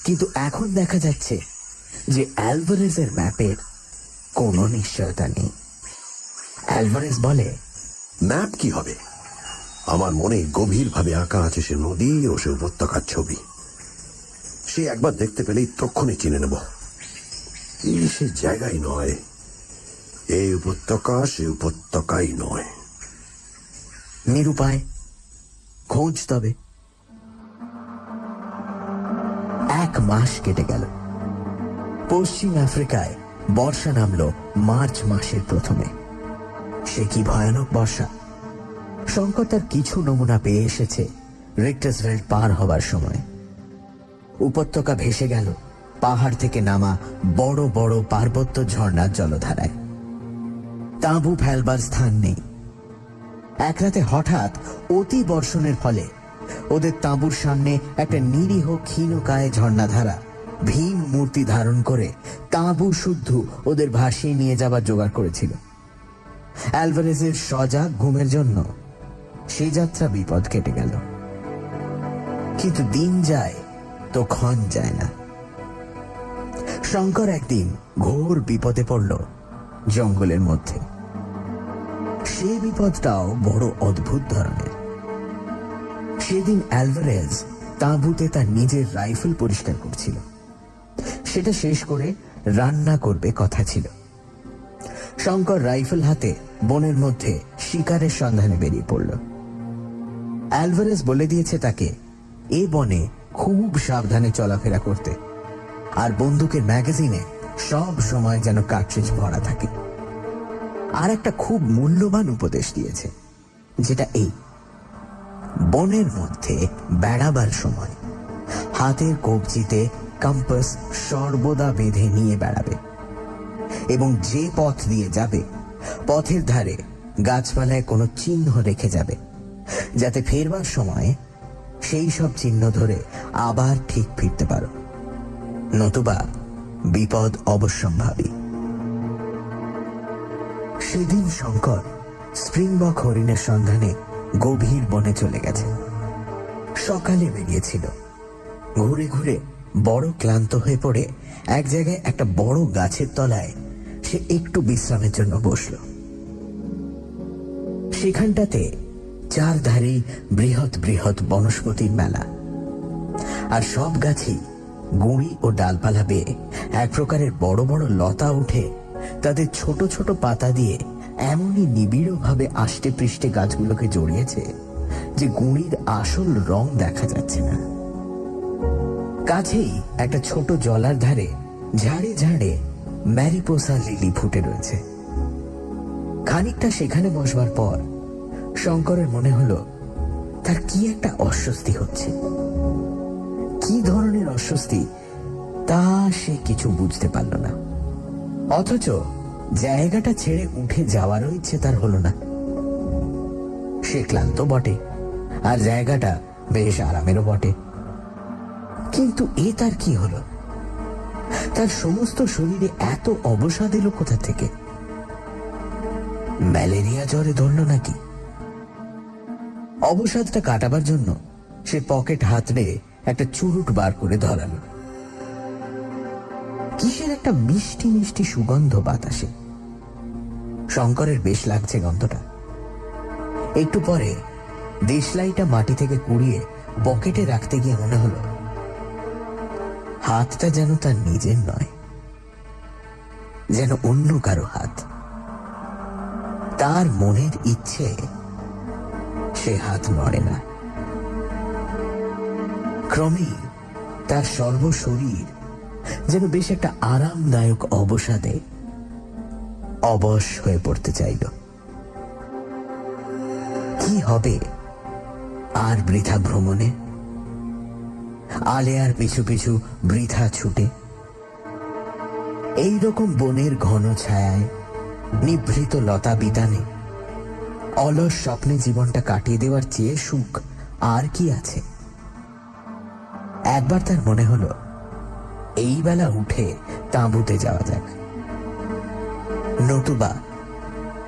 কিন্তু এখন দেখা যাচ্ছে যে অ্যালভারেজের ম্যাপের কোনো নিশ্চয়তা নেই। অ্যালভারেজ বলে, ম্যাপ কি হবে? আমার মনে গভীরভাবে আঁকা আছে সে নদী ও সে উপত্যকার ছবি। সে একবার দেখতে পেলেই তক্ষণে চিনে নেব। সে জায়গাই নয়, এই উপত্যকা সে উপত্যকাই নয়। নিরুপায়, খোঁজ তবে। 1 মাস কেটে গেল। পশ্চিম আফ্রিকায় বর্ষা নামল মার্চ মাসের প্রথমে। সে কি ভয়ানক বর্ষা! শঙ্কর তার কিছু নমুনা পেয়ে এসেছে রিক্টাসভেল্ড পার হবার সময়। উপত্যকা ভেসে গেল পাহাড় থেকে নামা বড় বড় পার্বত্য ঝর্ণার জলধারায়। তাঁবু ফেলবার স্থান নেই। এক রাতে হঠাৎ অতি বর্ষণের ফলে ওদের তাঁবুর সামনে একটা নিরীহ ক্ষীণকায় ঝর্ণাধারা ভীম মূর্তি ধারণ করে তাঁবু শুদ্ধ ওদের ভাসিয়ে নিয়ে যাবার জোগাড় করেছিল। অ্যালভারেজের সজাগ ঘুমের জন্য সে যাত্রা বিপদ কেটে গেল। কিন্তু দিন যায় তো ক্ষণ যায় না। শঙ্কর একদিন ঘোর বিপদে পড়ল জঙ্গলের মধ্যে। সে বিপদটাও বড় অদ্ভুত ধরনের। সেদিন অ্যালভারেজ তাঁবুতে তার নিজের রাইফেল পরিষ্কার করছিল। সেটা শেষ করে রান্না করবে কথা ছিল। শঙ্কর রাইফেল হাতে বনের মধ্যে শিকারের সন্ধানে বেরিয়ে পড়ল। অ্যালভারেজ বলে দিয়েছে তাকে এ বনে খুব সাবধানে চলাফেরা করতে, আর বন্দুকের ম্যাগাজিনে সব সময় যেন কার্ট্রিজ ভরা থাকে। আর একটা খুব মূল্যবান উপদেশ দিয়েছে, যেটা এই: বনের মধ্যে বেড়াবার সময় হাতের কবজিতে কম্পাস সর্বদা বেঁধে নিয়ে বেড়াবে, এবং যে পথ দিয়ে যাবে পথের ধারে গাছপালায় কোনো চিহ্ন রেখে যাবে, যাতে ফেরবার সময় সেই সব চিহ্ন ধরে আবার ঠিক ফিরতে পারো, নতুবা বিপদ অবশ্যম্ভাবী। সেদিন শঙ্কর স্প্রিংবক হরিণের সন্ধানে গভীর বনে চলে গেছে। সকালে বেরিয়েছিল। ঘুরে ঘুরে বড় ক্লান্ত হয়ে পড়ে এক জায়গায় একটা বড় গাছের তলায় সে একটু বিশ্রামের জন্য বসল। সেখানটাতে চারধারেই বৃহৎ বৃহৎ বনস্পতির মেলা, আর সব গাছেই গুঁড়ি ও ডালপালা বেয়ে এক প্রকারের বড় বড় লতা উঠে তাদের ছোট ছোট পাতা দিয়ে এমনই নিবিড়ভাবে আষ্টে পৃষ্ঠে গাছগুলোকে জড়িয়েছে যে গুঁড়ির আসল রং দেখা যাচ্ছে না। কাছেই একটা ছোট জলার ধারে ঝাড়ে ঝাড়ে ম্যারিপোসা লিলি ফুটে রয়েছে। খানিকটা সেখানে বসবার পর শঙ্করের মনে হলো তার কি একটা অস্বস্তি হচ্ছে। কি ধরনের অস্বস্তি তা সে কিছু বুঝতে পারল না, অথচ জায়গাটা ছেড়ে উঠে যাওয়ারও ইচ্ছে তার হলো না। সে ক্লান্ত বটে, আর জায়গাটা বেশ আরামেরও বটে, কিন্তু এ তার কি হলো? তার সমস্ত শরীরে এত অবসাদ এলো কোথা থেকে? ম্যালেরিয়া জ্বরে ধরল নাকি? অবসাদটা কাটাবার জন্য সে পকেট হাতড়ে একটা চুরুট বার করে ধরালো। কিসের একটা মিষ্টি মিষ্টি সুগন্ধ বাতাসে। শঙ্করের বেশ লাগছে গন্ধটা। একটু পরে দেশলাইটা মাটি থেকে কুড়িয়ে পকেটে রাখতে গিয়ে মনে হলো হাতটা যেন তার নিজের নয়, যেন অন্য কারো হাত। তার মনের ইচ্ছে সে হাত নড়ে না। ক্রমেই তার সর্বশরীর যেন বেশ একটা আরামদায়ক অবসাদে অবশ হয়ে পড়তে চাইল। কি হবে আর বৃথা ভ্রমণে, আলেয়ার পিছু পিছু বৃথা ছুটে? এইরকম বনের ঘন ছায়ায় নিভৃত লতা বিতানে অলস স্বপ্নে জীবনটা কাটিয়ে দেওয়ার চেয়ে সুখ আর কি আছে? একবার তার মনে হলো এই বেলা উঠে তাঁবুতে যাওয়া যাক, নতুবা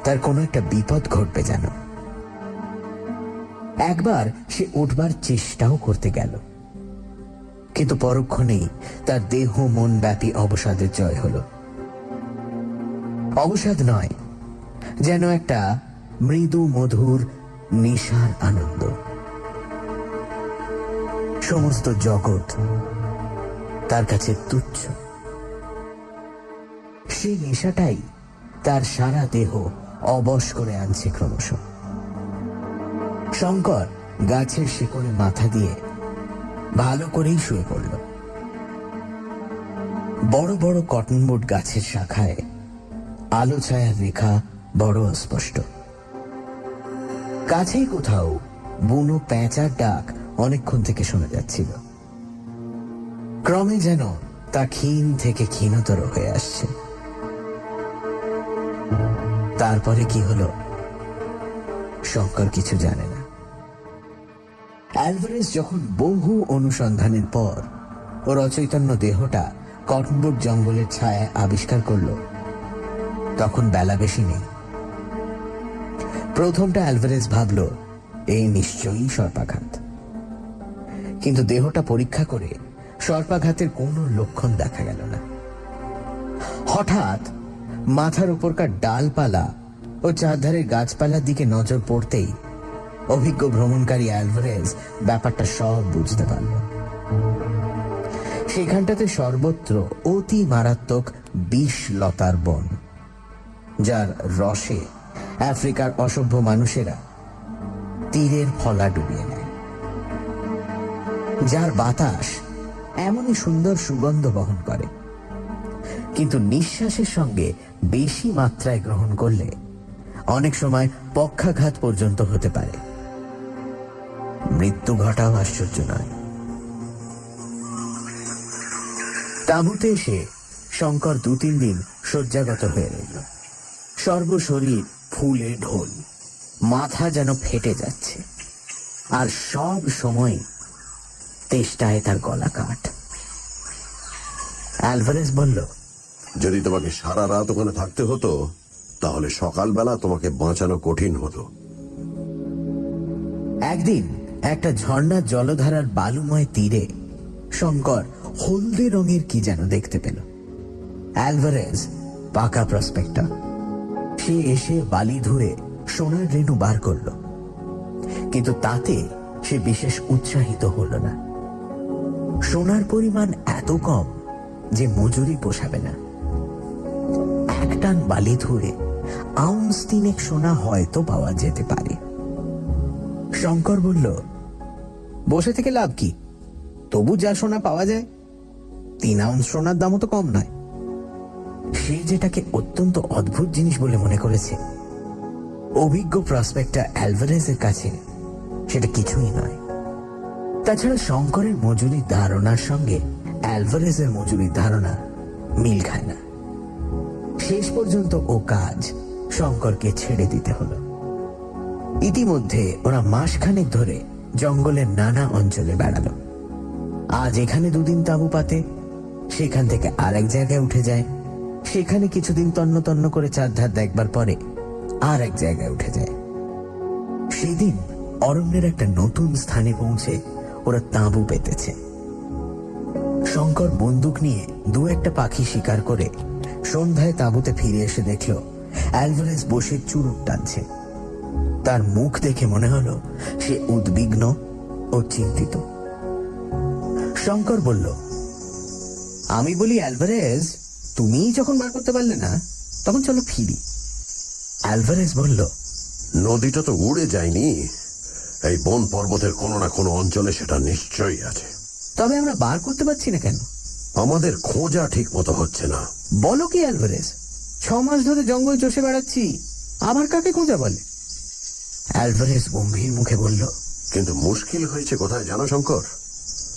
তার কোনো একটা বিপদ ঘটবে যেন। একবার সে উঠবার চেষ্টাও করতে গেল, কিন্তু পরক্ষণেই তার দেহ মন ব্যাপী অবসাদের জয় হলো। অবসাদ নয়, যেন একটা মৃদু মধুর নেশার আনন্দ। সমস্ত জগৎ তার কাছে তুচ্ছ। সেই নেশাটাই তার সারা দেহ অবশ করে আনছে ক্রমশ। শঙ্কর গাছের শিকড়ে মাথা দিয়ে ভালো করেই শুয়ে পড়ল। বড় বড় কটনবোর্ড গাছের শাখায় আলো ছায়ার রেখা বড় অস্পষ্ট। কাছেই কোথাও বুনো প্যাঁচার ডাক অনেকক্ষণ থেকে শোনা যাচ্ছিল। ক্রমে যেন তা ক্ষীণ থেকে ক্ষীণতর হয়ে আসছে। তারপরে কি হলো শঙ্কর কিছু জানে না। অ্যালভারেজ যখন বহু অনুসন্ধানের পর ওর অচৈতন্য দেহটা কটনবোর্ড জঙ্গলের ছায়ায় আবিষ্কার করল, তখন বেলা বেশি নেই। প্রথমটা অ্যালভারেজ ভাবল এই নিশ্চয়ই সর্পাঘাত, কিন্তু দেহটা পরীক্ষা করে সর্পাঘাতের কোনো লক্ষণ দেখা গেল না। হঠাৎ মাথার উপরকার ডালপালা ও চারধারের গাছপালার দিকে নজর পড়তেই অভিজ্ঞ ভ্রমণকারী অ্যালভারেজ ব্যাপারটা সব বুঝতে পারল। সেখানটাতে সর্বত্র অতি মারাত্মক বিষ লতার বন, যার রসে আফ্রিকার অসভ্য মানুষেরা তীরের ফলা ডুবিয়ে নেয়, যার বাতাস এমনই সুন্দর সুগন্ধ বহন করে, কিন্তু নিঃশ্বাসের সঙ্গে বেশি মাত্রায় গ্রহণ করলে অনেক সময় পক্ষাঘাত পর্যন্ত হতে পারে। মৃত্যু ঘটাও আশ্চর্য নয়। তাঁবুতে এসে শঙ্কর 2-3 দিন শয্যাগত হয়ে রইল। সর্বশরীর ফুলে ঢোল, মাথা যেন ফেটে যাচ্ছে, আর সব সময় তেষ্টায় তার গলা কাঠ। অ্যালভারেজ বলল, যদি তোমাকে সারা রাত ওখানে থাকতে হতো তাহলে সকালবেলা তোমাকে বাঁচানো কঠিন হতো। একদিন একটা ঝর্ণার জলধারার বালুময় তীরে শঙ্কর হলদে রঙের কি যেন দেখতে পেল। অ্যালভারেজ পাকা প্রসপেক্টর, সে এসে বালি ধুয়ে সোনার রেণু বার করল, কিন্তু তাতে সে বিশেষ উৎসাহিত হল না। সোনার পরিমাণ এত কম যে মজুরি পোষাবে না। 1 টান বালি ধুয়ে আউন্স 3 সোনা হয়তো পাওয়া যেতে পারে। শঙ্কর বলল, বসে থেকে লাভ কি, তবু যা সোনা পাওয়া যায় 3 আউন্স সোনার দামও তো কম নয়। সে যেটাকে অত্যন্ত অদ্ভুত জিনিস বলে মনে করেছে, অভিজ্ঞ প্রসপেক্টর অ্যালভারেজের কাছে সেটা কিছুই নয়। তাছাড়া শঙ্করের মজুরির ধারণার সঙ্গে অ্যালভারেজের মজুরির ধারণা মিল খায় না। শেষ পর্যন্ত ও কাজ শঙ্করকে ছেড়ে দিতে হলো। ইতিমধ্যে ওরা মাসখানেক ধরে জঙ্গলের নানা অঞ্চলে বেড়ালো। আজ এখানে 2 দিন তাঁবু পাতে, সেখান থেকে আরেক জায়গায় উঠে যায়, সেখানে কিছুদিন তন্ন তন্ন করে চারধার দেখবার পরে আর এক জায়গায় উঠে যায়। সেদিন অরণ্যের একটা নতুন স্থানে পৌঁছে ওরা তাঁবু পেতেছে। শঙ্কর বন্দুক নিয়ে 2-1টা পাখি শিকার করে সন্ধ্যায় তাঁবুতে ফিরে এসে দেখল অ্যালভারেজ বসে চুরুট টানছে। তার মুখ দেখে মনে হলো সে উদ্বিগ্ন ও চিন্তিত। শঙ্কর বলল, আমি বলি অ্যালভারেজ, তুমিই যখন বার করতে পারলে না তখন চলো ফিরি। অ্যালভারেজ বলল, নদীটা তো উড়ে যায়নি, এই বন পর্বতের কোনো না কোনো অঞ্চলে সেটা নিশ্চয়ই আছে। তবে আমরা বার করতে পারছি না কেন? আমাদের খোঁজা ঠিক মতো হচ্ছে না। বলো কি অ্যালভারেজ, 6 মাস ধরে জঙ্গল চষে বেড়াচ্ছি, আবার কাকে খোঁজা বলে? অ্যালভারেজ গম্ভীর মুখে বলল, কিন্তু মুশকিল হয়েছে কোথায় জানো শঙ্কর?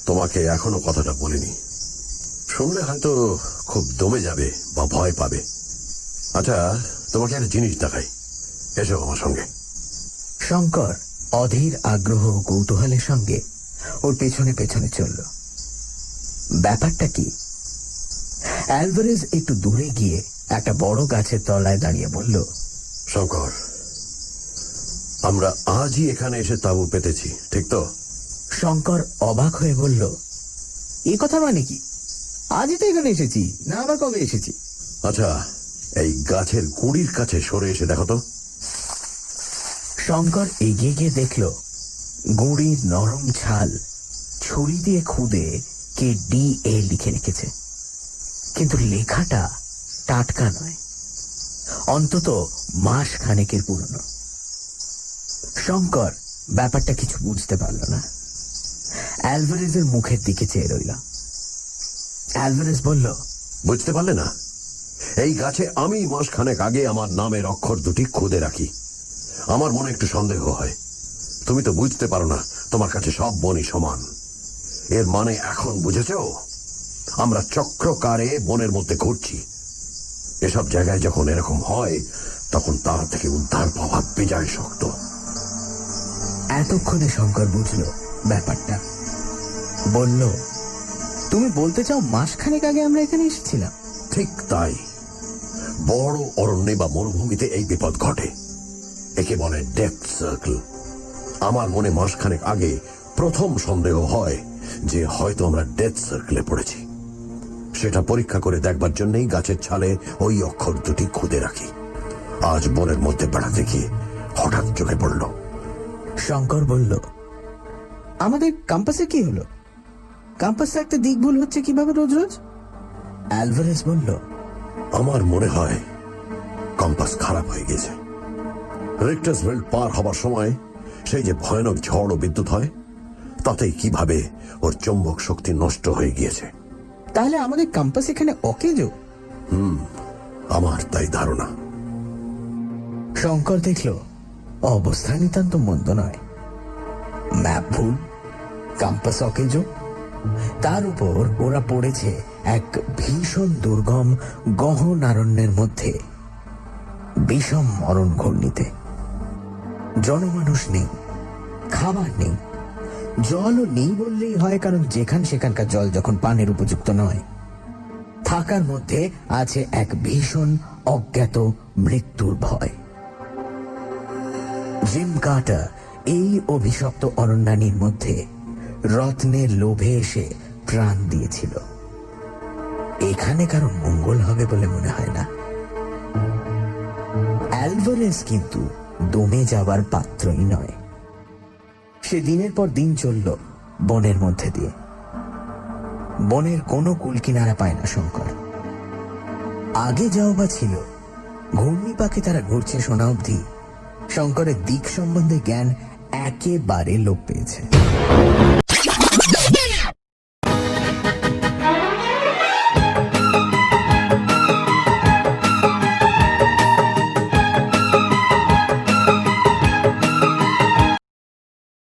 তোমাকে এখনো কথাটা বলিনি, শুনলে হয়তো খুব দমে যাবে বা ভয় পাবে। আচ্ছা, তোমাকে একটা জিনিস দেখাই, এসো আমার সঙ্গে। শঙ্কর অধীর আগ্রহ ও কৌতূহলের সঙ্গে ওর পেছনে পেছনে চলল। ব্যাপারটা কি? অ্যালভারেজ একটু দূরে গিয়ে একটা বড় গাছের তলায় দাঁড়িয়ে বলল, শঙ্কর, আমরা আজই এখানে এসে তাঁবু পেতেছি, ঠিক তো? শঙ্কর অবাক হয়ে বলল, এ কথা মানে কি? আজই তো এখানে এসেছি, না আবার কবে এসেছি? আচ্ছা, এই গাছের গুঁড়ির কাছে সরে এসে দেখো তো। শঙ্কর এগিয়ে গিয়ে দেখল গুঁড়ির নরম ছাল ছুরি দিয়ে খুদে KDA লিখে রেখেছে, কিন্তু লেখাটা টাটকা নয়, অন্তত মাস খানেকের পুরনো। শঙ্কর ব্যাপারটা কিছু বুঝতে পারল না। অ্যালভারেজের মুখের দিকে চেয়ে রইল। অ্যালভারেজ বলল, বুঝতে পারলে না? এই গাছে আমি মাসখানেক আগে আমার নামের অক্ষর 2টি খুদে রাখি। আমার মনে একটু সন্দেহ হয়, তুমি তো বুঝতে পারো না, তোমার কাছে সব বনই সমান। এর মানে এখন বুঝেছ? আমরা চক্রকারে বনের মধ্যে ঘুরছি। এসব জায়গায় যখন এরকম হয় তখন তার থেকে উদ্ধার পাওয়া বেজায় শক্ত। এতক্ষণে শঙ্কর বুঝল ব্যাপারটা। বলল, তুমি বলতে চাও মাসখানেক আগে আমরা এখানে এসেছিলাম? ঠিক তাই। বড় অরণ্যে বা মরুভূমিতে এই বিপদ ঘটে, একে বলে ডেথ সার্কেল। আমার মনে মাসখানেক আগে প্রথম সন্দেহ হয় যে হয়তো আমরা ডেথ সার্কেলে পড়েছি। সেটা পরীক্ষা করে দেখবার জন্যই গাছের ছালে ওই অক্ষর 2টি খুদে রাখি। আজ বনের মধ্যে বেড়াতে গিয়ে হঠাৎ চোখে পড়ল। শঙ্কর বলল, আমাদের কম্পাসে কি হলো? কম্পাসে একটা দিক ভুল হচ্ছে কিভাবে রোজ রোজ? অ্যালভারেজ বলল, আমার মনে হয় কম্পাস খারাপ হয়ে গেছে। রিক্টার্সভেল্ড পার হবার সময় সেই যে ভয়ানক ঝড় ও বিদ্যুৎ হয়, তাতেই কিভাবে ওর চৌম্বক শক্তি নষ্ট হয়ে গিয়েছে। তাহলে আমাদের কম্পাস এখানে অকেজো? আমার তাই ধারণা। শঙ্কর দেখল অবস্থা নিতান্ত মন্দ নয়। ম্যাপ ভুল, কম্পাস অকেজো, তার উপর ওরা পড়েছে এক ভীষণ দুর্গম গহন অরণ্যের মধ্যে, বিষম মরণ ঘূর্ণিতে। জনমানুষ নেই, খাবার নেই, জলও নেই বললেই হয়, কারণ যেখান সেখানকার জল যখন পানের উপযুক্ত নয়। থাকার মধ্যে আছে এক ভীষণ অজ্ঞাত মৃত্যুর ভয়। জিম কার্টার এই অভিশপ্ত অরণ্যানীর মধ্যে রত্নের লোভে এসে প্রাণ দিয়েছিল। এখানে কারণ মঙ্গল হবে বলে মনে হয় না। অ্যালভারেজ কিন্তু দমে যাবার পাত্রই নয়। সে দিনের পর দিন চলল বনের মধ্যে দিয়ে। বনের কোনো কুল কিনারা পায় না শঙ্কর। আগে যাও বা ছিল, ঘূর্ণি পাকে তারা ঘুরছে শোনা অবধি শঙ্করের দিক সম্বন্ধে জ্ঞান একেবারে লোপ পেয়েছে।